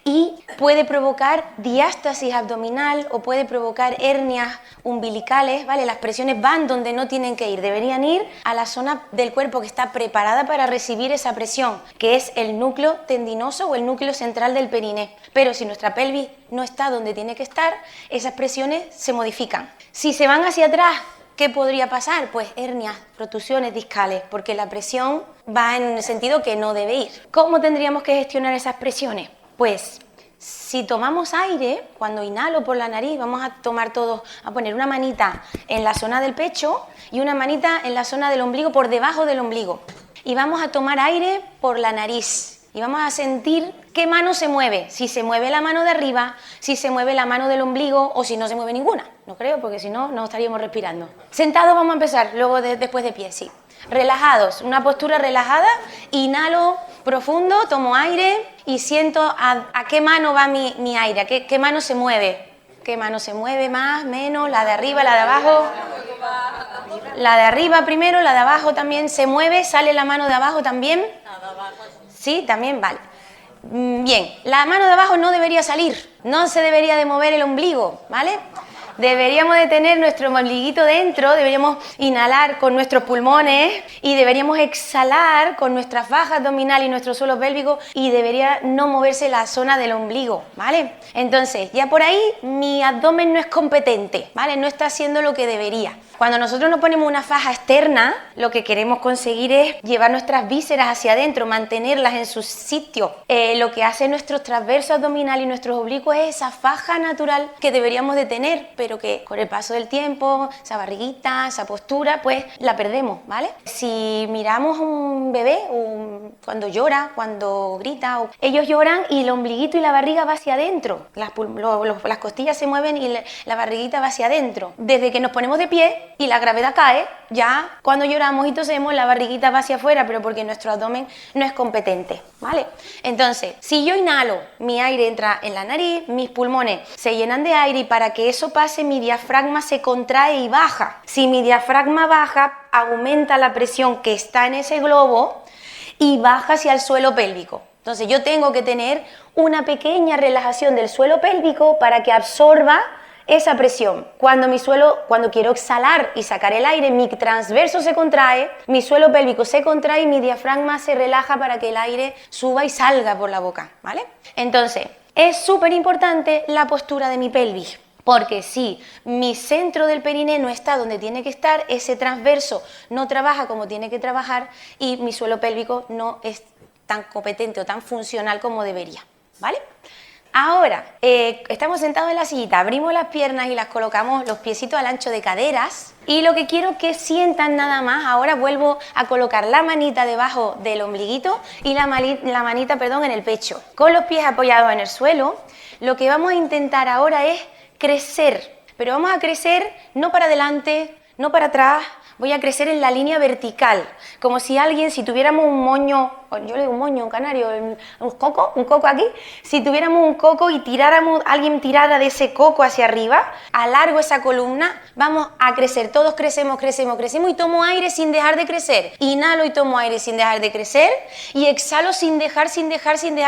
Speaker 10: y puede provocar diástasis abdominal o puede provocar hernias umbilicales, ¿vale? Las presiones van donde no tienen que ir, deberían ir a la zona del cuerpo que está preparada para recibir esa presión, que es el núcleo tendinoso o el núcleo central del periné. Pero si nuestra pelvis no está donde tiene que estar, esas presiones se modifican. Si se van hacia atrás, ¿qué podría pasar? Pues hernias, protusiones discales, porque la presión va en el sentido que no debe ir. ¿Cómo tendríamos que gestionar esas presiones? Pues si tomamos aire, cuando inhalo por la nariz, vamos a tomar todos, a poner una manita en la zona del pecho y una manita en la zona del ombligo, por debajo del ombligo. Y vamos a tomar aire por la nariz. Y vamos a sentir qué mano se mueve, si se mueve la mano de arriba, si se mueve la mano del ombligo o si no se mueve ninguna. No creo, porque si no, no estaríamos respirando. Sentados vamos a empezar, luego después de pie, sí. Relajados, una postura relajada, inhalo profundo, tomo aire y siento a qué mano va mi aire, qué mano se mueve. ¿Qué mano se mueve más, menos? La de arriba, la de abajo. La de arriba primero, la de abajo también se mueve, sale la mano de abajo también. Sí, también, vale. Bien, la mano de abajo no debería salir, no se debería de mover el ombligo, ¿vale? Deberíamos de tener nuestro ombliguito dentro, deberíamos inhalar con nuestros pulmones y deberíamos exhalar con nuestra faja abdominal y nuestro suelo pélvico y debería no moverse la zona del ombligo, ¿vale? Entonces, ya por ahí mi abdomen no es competente, ¿vale? No está haciendo lo que debería. Cuando nosotros nos ponemos una faja externa, lo que queremos conseguir es llevar nuestras vísceras hacia adentro, mantenerlas en su sitio. Lo que hace nuestros transversos abdominal y nuestros oblicuos es esa faja natural que deberíamos de tener, pero que con el paso del tiempo, esa barriguita, esa postura, pues la perdemos, ¿vale? Si miramos un bebé, cuando llora, cuando grita, ellos lloran y el ombliguito y la barriga va hacia adentro, las costillas se mueven y la barriguita va hacia adentro. Desde que nos ponemos de pie y la gravedad cae, ya cuando lloramos y tosemos la barriguita va hacia afuera, pero porque nuestro abdomen no es competente, ¿vale? Entonces, si yo inhalo, mi aire entra en la nariz, mis pulmones se llenan de aire y para que eso pase mi diafragma se contrae y baja. Si mi diafragma baja, aumenta la presión que está en ese globo y baja hacia el suelo pélvico. Entonces yo tengo que tener una pequeña relajación del suelo pélvico para que absorba esa presión. Cuando quiero exhalar y sacar el aire, mi transverso se contrae, mi suelo pélvico se contrae y mi diafragma se relaja para que el aire suba y salga por la boca, ¿vale? Entonces, es súper importante la postura de mi pelvis, porque si mi centro del periné no está donde tiene que estar, ese transverso no trabaja como tiene que trabajar y mi suelo pélvico no es tan competente o tan funcional como debería, ¿vale? Ahora, estamos sentados en la sillita, abrimos las piernas y las colocamos los piecitos al ancho de caderas y lo que quiero que sientan nada más, ahora vuelvo a colocar la manita debajo del ombliguito y la manita en el pecho. Con los pies apoyados en el suelo, lo que vamos a intentar ahora es crecer pero vamos a crecer no para adelante, no para atrás, voy a crecer en la línea vertical, como si tuviéramos un moño, yo le digo un moño, un canario, un coco aquí, si tuviéramos un coco y alguien tirara de ese coco hacia arriba, alargo esa columna, vamos a crecer, todos crecemos y tomo aire sin dejar de crecer, inhalo y tomo aire sin dejar de crecer y exhalo sin dejar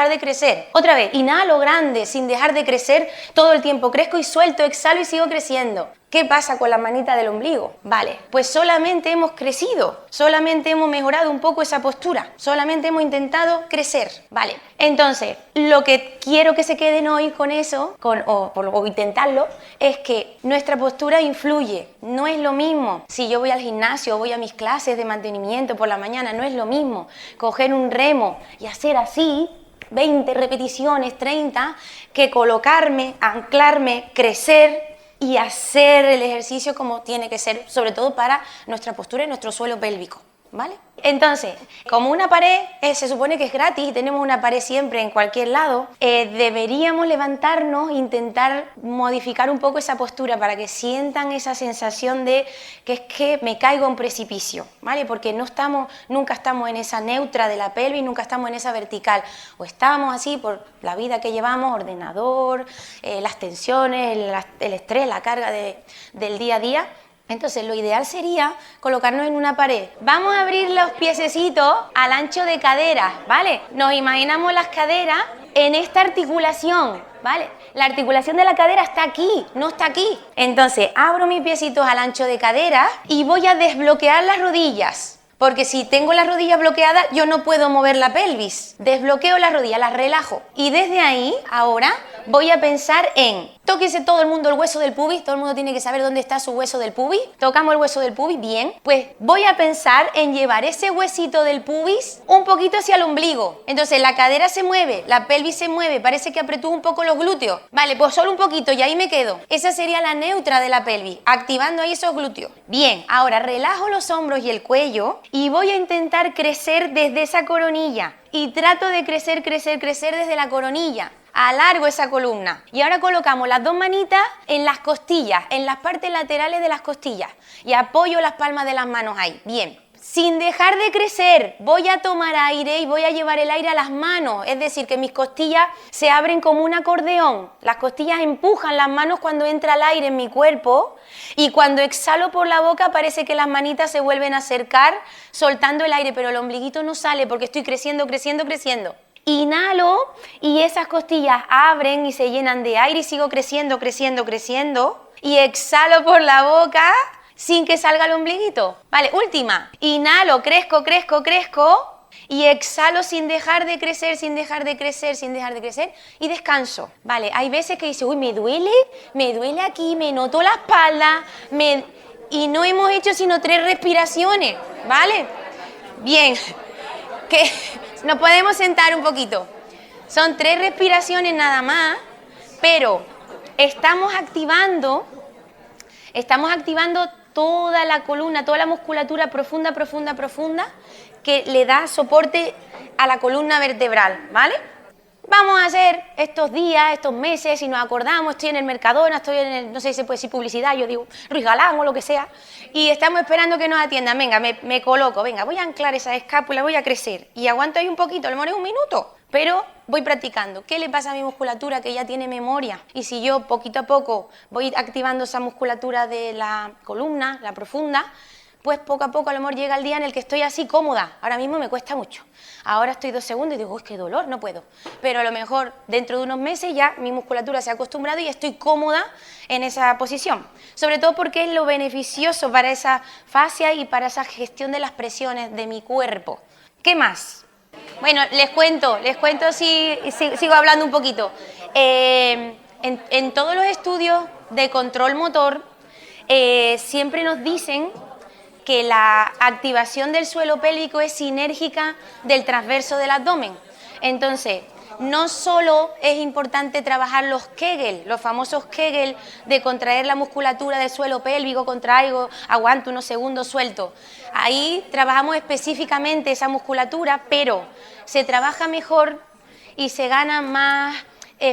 Speaker 10: de crecer. Otra vez, inhalo grande sin dejar de crecer, todo el tiempo crezco y suelto, exhalo y sigo creciendo. ¿Qué pasa con la manita del ombligo? Vale, pues solamente hemos crecido, solamente hemos mejorado un poco esa postura, solamente hemos intentado crecer. Vale, entonces, lo que quiero que se queden hoy con eso, o intentarlo, es que nuestra postura influye. No es lo mismo si yo voy al gimnasio o voy a mis clases de mantenimiento por la mañana, no es lo mismo coger un remo y hacer así, 20 repeticiones, 30, que colocarme, anclarme, crecer y hacer el ejercicio como tiene que ser, sobre todo para nuestra postura y nuestro suelo pélvico, ¿vale? Entonces, como una pared se supone que es gratis y tenemos una pared siempre en cualquier lado, deberíamos levantarnos e intentar modificar un poco esa postura para que sientan esa sensación de que es que me caigo en precipicio, ¿vale? Porque nunca estamos en esa neutra de la pelvis, nunca estamos en esa vertical, o estamos así por la vida que llevamos, ordenador, las tensiones, el estrés, la carga del día a día. Entonces, lo ideal sería colocarnos en una pared. Vamos a abrir los piececitos al ancho de cadera, ¿vale? Nos imaginamos las caderas en esta articulación, ¿vale? La articulación de la cadera está aquí, no está aquí. Entonces, abro mis piecitos al ancho de cadera y voy a desbloquear las rodillas. Porque si tengo las rodillas bloqueadas, yo no puedo mover la pelvis. Desbloqueo las rodillas, las relajo. Y desde ahí, ahora, voy a pensar en... Tóquese todo el mundo el hueso del pubis. Todo el mundo tiene que saber dónde está su hueso del pubis. Tocamos el hueso del pubis, bien. Pues voy a pensar en llevar ese huesito del pubis un poquito hacia el ombligo. Entonces, la cadera se mueve, la pelvis se mueve. Parece que apretó un poco los glúteos. Vale, pues solo un poquito y ahí me quedo. Esa sería la neutra de la pelvis, activando ahí esos glúteos. Bien, ahora relajo los hombros y el cuello y voy a intentar crecer desde esa coronilla. Y trato de crecer desde la coronilla. Alargo esa columna. Y ahora colocamos las dos manitas en las costillas, en las partes laterales de las costillas. Y apoyo las palmas de las manos ahí. Bien. Sin dejar de crecer, voy a tomar aire y voy a llevar el aire a las manos. Es decir, que mis costillas se abren como un acordeón. Las costillas empujan las manos cuando entra el aire en mi cuerpo. Y cuando exhalo por la boca parece que las manitas se vuelven a acercar soltando el aire, pero el ombliguito no sale porque estoy creciendo. Inhalo y esas costillas abren y se llenan de aire y sigo creciendo. Y exhalo por la boca sin que salga el ombliguito. Vale, última. Inhalo, crezco y exhalo sin dejar de crecer y descanso. Vale, hay veces que dice, uy, me duele aquí, me noto la espalda, y no hemos hecho sino 3 respiraciones, ¿vale? Bien, que nos podemos sentar un poquito. Son 3 respiraciones nada más, pero estamos activando toda la columna, toda la musculatura profunda que le da soporte a la columna vertebral, ¿vale? Vamos a hacer estos días, estos meses, si nos acordamos, estoy en el Mercadona, estoy en el, no sé si se puede decir publicidad, yo digo Ruiz Galán o lo que sea, y estamos esperando que nos atiendan. Venga, me coloco, venga, voy a anclar esa escápula, voy a crecer, y aguanto ahí un poquito, a lo mejor es un minuto, pero voy practicando. ¿Qué le pasa a mi musculatura que ya tiene memoria? Y si yo poquito a poco voy activando esa musculatura de la columna, la profunda, pues poco a poco a lo mejor llega el día en el que estoy así cómoda. Ahora mismo me cuesta mucho. Ahora estoy 2 segundos y digo, uy, qué dolor, no puedo. Pero a lo mejor dentro de unos meses ya mi musculatura se ha acostumbrado y estoy cómoda en esa posición. Sobre todo porque es lo beneficioso para esa fascia y para esa gestión de las presiones de mi cuerpo. ¿Qué más? Bueno, les cuento si sigo hablando un poquito. En todos los estudios de control motor siempre nos dicen que la activación del suelo pélvico es sinérgica del transverso del abdomen. Entonces, no solo es importante trabajar los Kegel, los famosos Kegel de contraer la musculatura del suelo pélvico, contraigo, aguanto unos segundos, suelto. Ahí trabajamos específicamente esa musculatura, pero se trabaja mejor y se gana más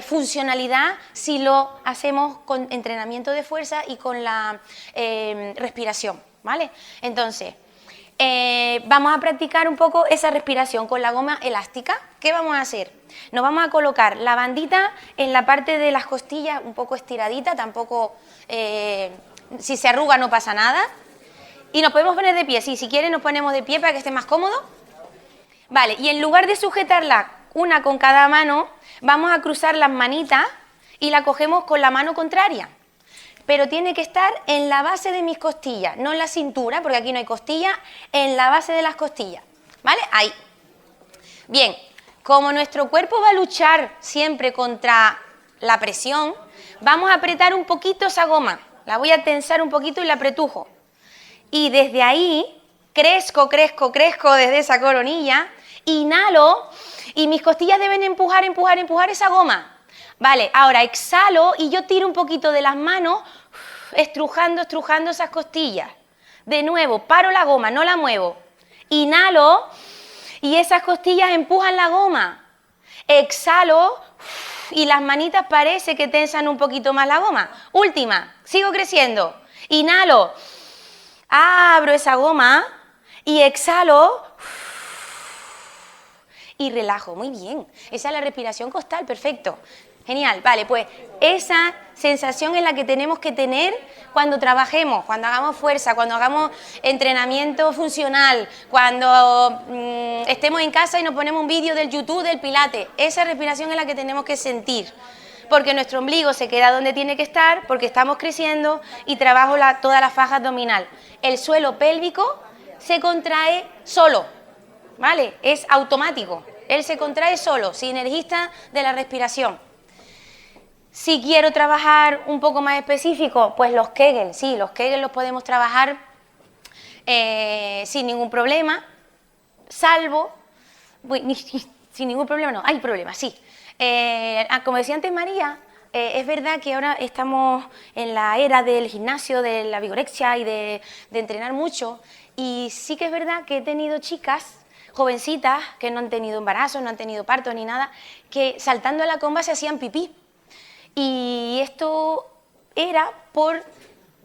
Speaker 10: funcionalidad si lo hacemos con entrenamiento de fuerza y con la respiración, ¿vale? Entonces, vamos a practicar un poco esa respiración con la goma elástica. ¿Qué vamos a hacer? Nos vamos a colocar la bandita en la parte de las costillas, un poco estiradita, tampoco, si se arruga no pasa nada. Y nos podemos poner de pie, sí, si quieren nos ponemos de pie para que esté más cómodo. Vale, y en lugar de sujetarla una con cada mano, vamos a cruzar las manitas y la cogemos con la mano contraria. Pero tiene que estar en la base de mis costillas, no en la cintura, porque aquí no hay costilla, en la base de las costillas, ¿vale? Ahí. Bien, como nuestro cuerpo va a luchar siempre contra la presión, vamos a apretar un poquito esa goma, la voy a tensar un poquito y la apretujo. Y desde ahí, crezco desde esa coronilla, inhalo y mis costillas deben empujar esa goma. Vale, ahora exhalo y yo tiro un poquito de las manos, estrujando esas costillas. De nuevo, paro la goma, no la muevo. Inhalo y esas costillas empujan la goma. Exhalo y las manitas parece que tensan un poquito más la goma. Última, sigo creciendo. Inhalo, abro esa goma y exhalo y relajo. Muy bien, esa es la respiración costal, perfecto. Genial, vale, pues esa sensación es la que tenemos que tener cuando trabajemos, cuando hagamos fuerza, cuando hagamos entrenamiento funcional, cuando estemos en casa y nos ponemos un vídeo del YouTube del Pilates. Esa respiración es la que tenemos que sentir, porque nuestro ombligo se queda donde tiene que estar, porque estamos creciendo y trabajo toda la faja abdominal. El suelo pélvico se contrae solo, ¿vale? Es automático, él se contrae solo, sinergista de la respiración. Si quiero trabajar un poco más específico, pues los Kegel, sí, los Kegel los podemos trabajar sin ningún problema, salvo, sin ningún problema no, hay problemas, sí. Como decía antes María, es verdad que ahora estamos en la era del gimnasio, de la vigorexia y de entrenar mucho, y sí que es verdad que he tenido chicas jovencitas que no han tenido embarazo, no han tenido parto ni nada, que saltando a la comba se hacían pipí. Y esto era por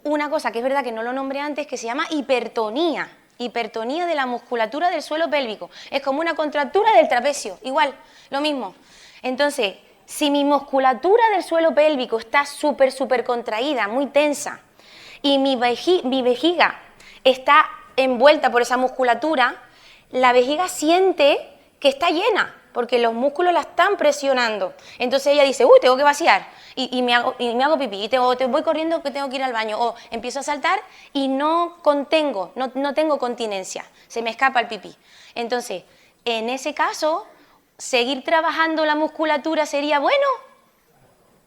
Speaker 10: una cosa que es verdad que no lo nombré antes, que se llama hipertonía. Hipertonía de la musculatura del suelo pélvico. Es como una contractura del trapecio, igual, lo mismo. Entonces, si mi musculatura del suelo pélvico está súper contraída, muy tensa, y mi vejiga está envuelta por esa musculatura, la vejiga siente que está llena, porque los músculos la están presionando. Entonces ella dice, uy, tengo que vaciar, y me hago pipí, te voy corriendo que tengo que ir al baño, o empiezo a saltar y no contengo, no tengo continencia, se me escapa el pipí. Entonces, en ese caso, ¿seguir trabajando la musculatura sería bueno?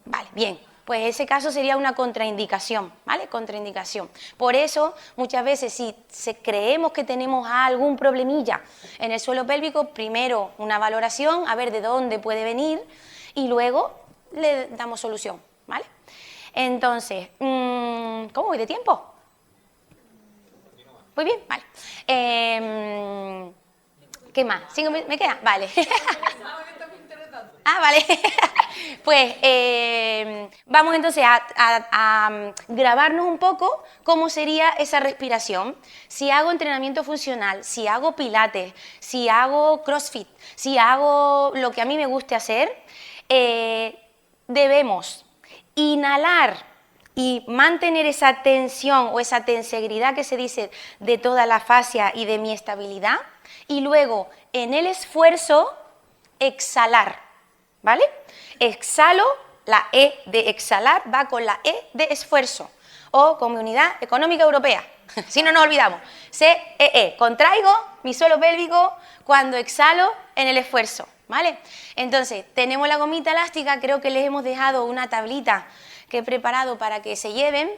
Speaker 10: Vale, bien. Pues ese caso sería una contraindicación, ¿vale? Contraindicación. Por eso, muchas veces, si creemos que tenemos algún problemilla en el suelo pélvico, primero una valoración, a ver de dónde puede venir, y luego le damos solución, ¿vale? Entonces, ¿cómo voy de tiempo? Muy bien, vale. ¿Qué más? ¿5 minutos? ¿Me queda? Vale. Ah, vale. Pues vamos entonces a grabarnos un poco cómo sería esa respiración. Si hago entrenamiento funcional, si hago pilates, si hago crossfit, si hago lo que a mí me guste hacer, debemos inhalar y mantener esa tensión o esa tensegridad que se dice de toda la fascia y de mi estabilidad, y luego en el esfuerzo exhalar. ¿Vale? Exhalo, la E de exhalar va con la E de esfuerzo, o Comunidad Económica Europea, si no nos olvidamos. CEE, contraigo mi suelo pélvico cuando exhalo en el esfuerzo, ¿vale? Entonces, tenemos la gomita elástica, creo que les hemos dejado una tablita que he preparado para que se lleven.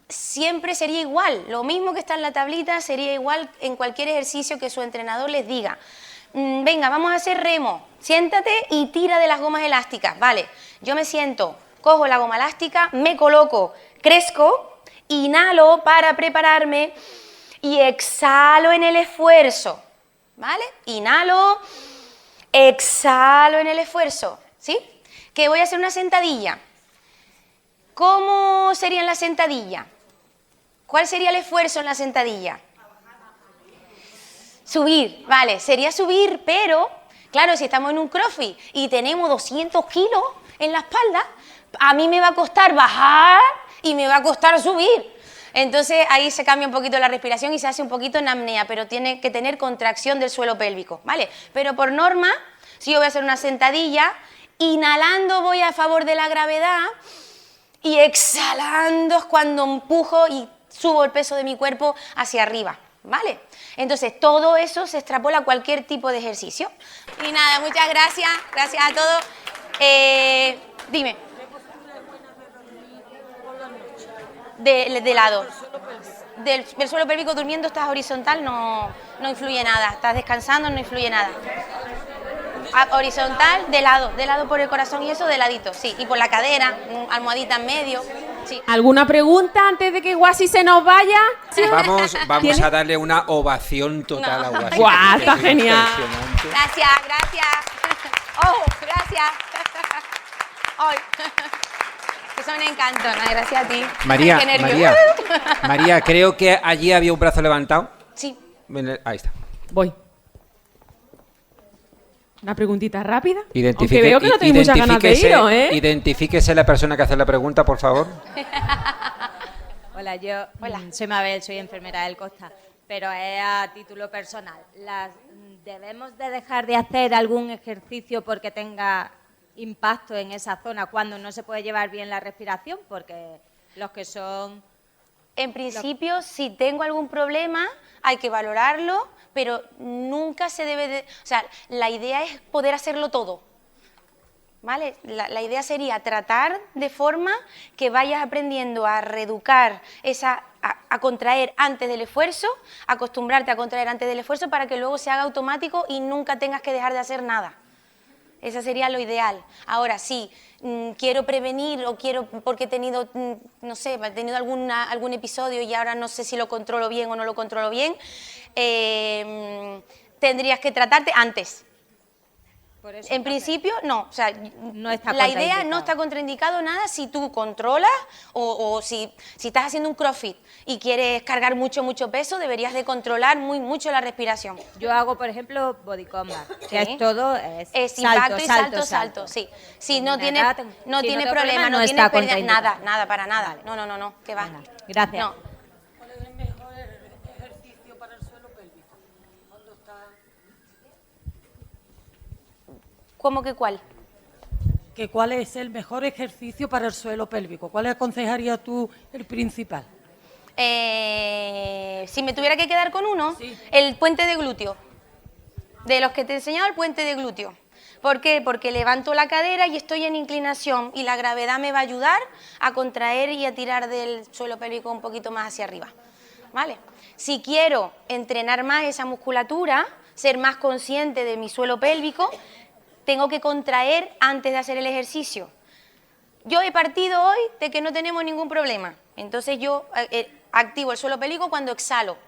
Speaker 10: Siempre sería igual, lo mismo que está en la tablita sería igual en cualquier ejercicio que su entrenador les diga. Venga, vamos a hacer remo, siéntate y tira de las gomas elásticas, vale, yo me siento, cojo la goma elástica, me coloco, crezco, inhalo para prepararme y exhalo en el esfuerzo, ¿vale? Inhalo, exhalo en el esfuerzo, ¿sí? que voy a hacer una sentadilla. ¿Cómo sería en la sentadilla? ¿Cuál sería el esfuerzo en la sentadilla? Subir, vale, sería subir, pero, claro, si estamos en un crossfit y tenemos 200 kilos en la espalda, a mí me va a costar bajar y me va a costar subir. Entonces ahí se cambia un poquito la respiración y se hace un poquito en apnea, pero tiene que tener contracción del suelo pélvico, ¿vale? Pero por norma, si yo voy a hacer una sentadilla, inhalando voy a favor de la gravedad y exhalando es cuando empujo y subo el peso de mi cuerpo hacia arriba, ¿vale? Entonces todo eso se extrapola a cualquier tipo de ejercicio. Y nada, muchas gracias a todos. Dime. De lado. Del suelo pélvico durmiendo estás horizontal, no influye nada. Estás descansando, no influye nada. Horizontal, de lado por el corazón y eso, de ladito, sí. Y por la cadera, almohadita en medio. Sí.
Speaker 6: ¿Alguna pregunta antes de que Guasi se nos vaya?
Speaker 11: ¿Sí? Vamos a darle una ovación total a Guasi.
Speaker 6: ¡Guau! Está genial.
Speaker 10: Gracias. Oh, gracias. Que son un encanto, ¿no? Gracias a ti.
Speaker 11: María, creo que allí había un brazo levantado.
Speaker 10: Sí.
Speaker 11: Ahí está.
Speaker 6: Voy. Una preguntita rápida. Aunque veo que no tenéis muchas ganas de iros, ¿eh?
Speaker 11: Identifíquese la persona que hace la pregunta, por favor.
Speaker 12: Hola, soy Mabel, soy enfermera del Costa, pero es a título personal. ¿Debemos de dejar de hacer algún ejercicio porque tenga impacto en esa zona cuando no se puede llevar bien la respiración? Porque los que son...
Speaker 10: En principio, si tengo algún problema, hay que valorarlo, pero nunca se debe de... O sea, la idea es poder hacerlo todo, ¿vale? La idea sería tratar de forma que vayas aprendiendo a reeducar a contraer antes del esfuerzo, acostumbrarte a contraer antes del esfuerzo para que luego se haga automático y nunca tengas que dejar de hacer nada. Eso sería lo ideal. Ahora, sí, quiero prevenir o quiero, porque he tenido, no sé, he tenido algún episodio y ahora no sé si lo controlo bien o no lo controlo bien, tendrías que tratarte antes.
Speaker 12: Por eso
Speaker 10: en principio, no. O sea,
Speaker 12: no está
Speaker 10: la idea no está contraindicado nada si tú controlas o si estás haciendo un crossfit y quieres cargar mucho peso, deberías de controlar mucho la respiración.
Speaker 12: Yo hago, por ejemplo, body combat, que es todo...
Speaker 10: Es impacto y salto, sí. Sí, no tiene problema, no tiene pérdida, nada, para nada. Vale. No, que va.
Speaker 12: Bueno, gracias.
Speaker 10: No.
Speaker 13: ¿Cuál es el mejor ejercicio para el suelo pélvico? ¿Cuándo está...?
Speaker 10: ¿Cómo que cuál?
Speaker 13: ¿Cuál es el mejor ejercicio para el suelo pélvico? ¿Cuál aconsejarías tú el principal?
Speaker 10: Si me tuviera que quedar con uno,
Speaker 13: sí.
Speaker 10: El puente de glúteo. De los que te he enseñado, el puente de glúteo. ¿Por qué? Porque levanto la cadera y estoy en inclinación y la gravedad me va a ayudar a contraer y a tirar del suelo pélvico un poquito más hacia arriba. ¿Vale? Si quiero entrenar más esa musculatura, ser más consciente de mi suelo pélvico, tengo que contraer antes de hacer el ejercicio. Yo he partido hoy de que no tenemos ningún problema, entonces yo activo el suelo pélvico cuando exhalo.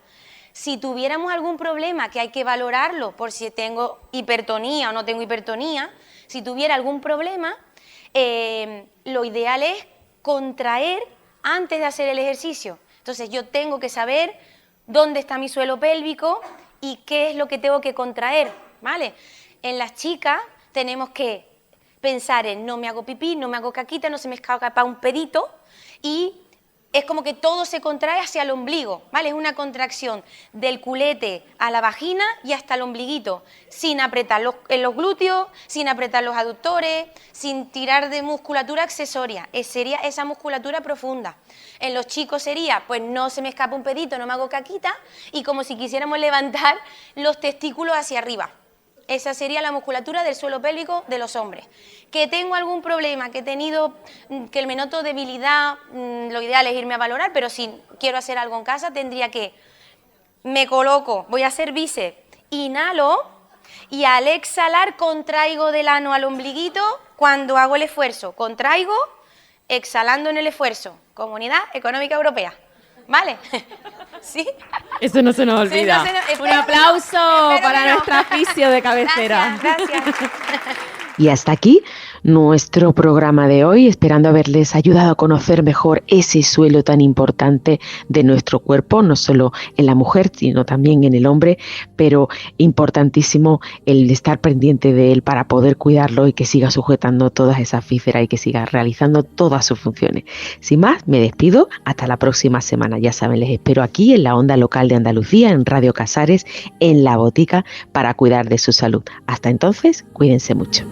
Speaker 10: Si tuviéramos algún problema, que hay que valorarlo por si tengo hipertonía o no tengo hipertonía, si tuviera algún problema, lo ideal es contraer antes de hacer el ejercicio. Entonces yo tengo que saber dónde está mi suelo pélvico y qué es lo que tengo que contraer, ¿vale? En las chicas tenemos que pensar en no me hago pipí, no me hago caquita, no se me escapa un pedito y es como que todo se contrae hacia el ombligo, ¿vale? Es una contracción del culete a la vagina y hasta el ombliguito, sin apretar los glúteos, sin apretar los aductores, sin tirar de musculatura accesoria, sería esa musculatura profunda. En los chicos sería, pues no se me escapa un pedito, no me hago caquita y como si quisiéramos levantar los testículos hacia arriba. Esa sería la musculatura del suelo pélvico de los hombres. Que tengo algún problema, que me noto debilidad, lo ideal es irme a valorar, pero si quiero hacer algo en casa tendría que, me coloco, voy a hacer bíceps, inhalo y al exhalar contraigo del ano al ombliguito cuando hago el esfuerzo. Contraigo, exhalando en el esfuerzo. Comunidad Económica Europea. ¿Vale? ¿Sí?
Speaker 6: Eso no se nos olvida.
Speaker 10: Sí,
Speaker 6: un aplauso para nuestra fisio de cabecera.
Speaker 10: Gracias.
Speaker 1: Y hasta aquí nuestro programa de hoy, esperando haberles ayudado a conocer mejor ese suelo tan importante de nuestro cuerpo, no solo en la mujer, sino también en el hombre, pero importantísimo el estar pendiente de él para poder cuidarlo y que siga sujetando todas esas vísceras y que siga realizando todas sus funciones. Sin más, me despido, hasta la próxima semana. Ya saben, les espero aquí en la onda local de Andalucía, en Radio Casares, en La Botica, para cuidar de su salud. Hasta entonces, cuídense mucho.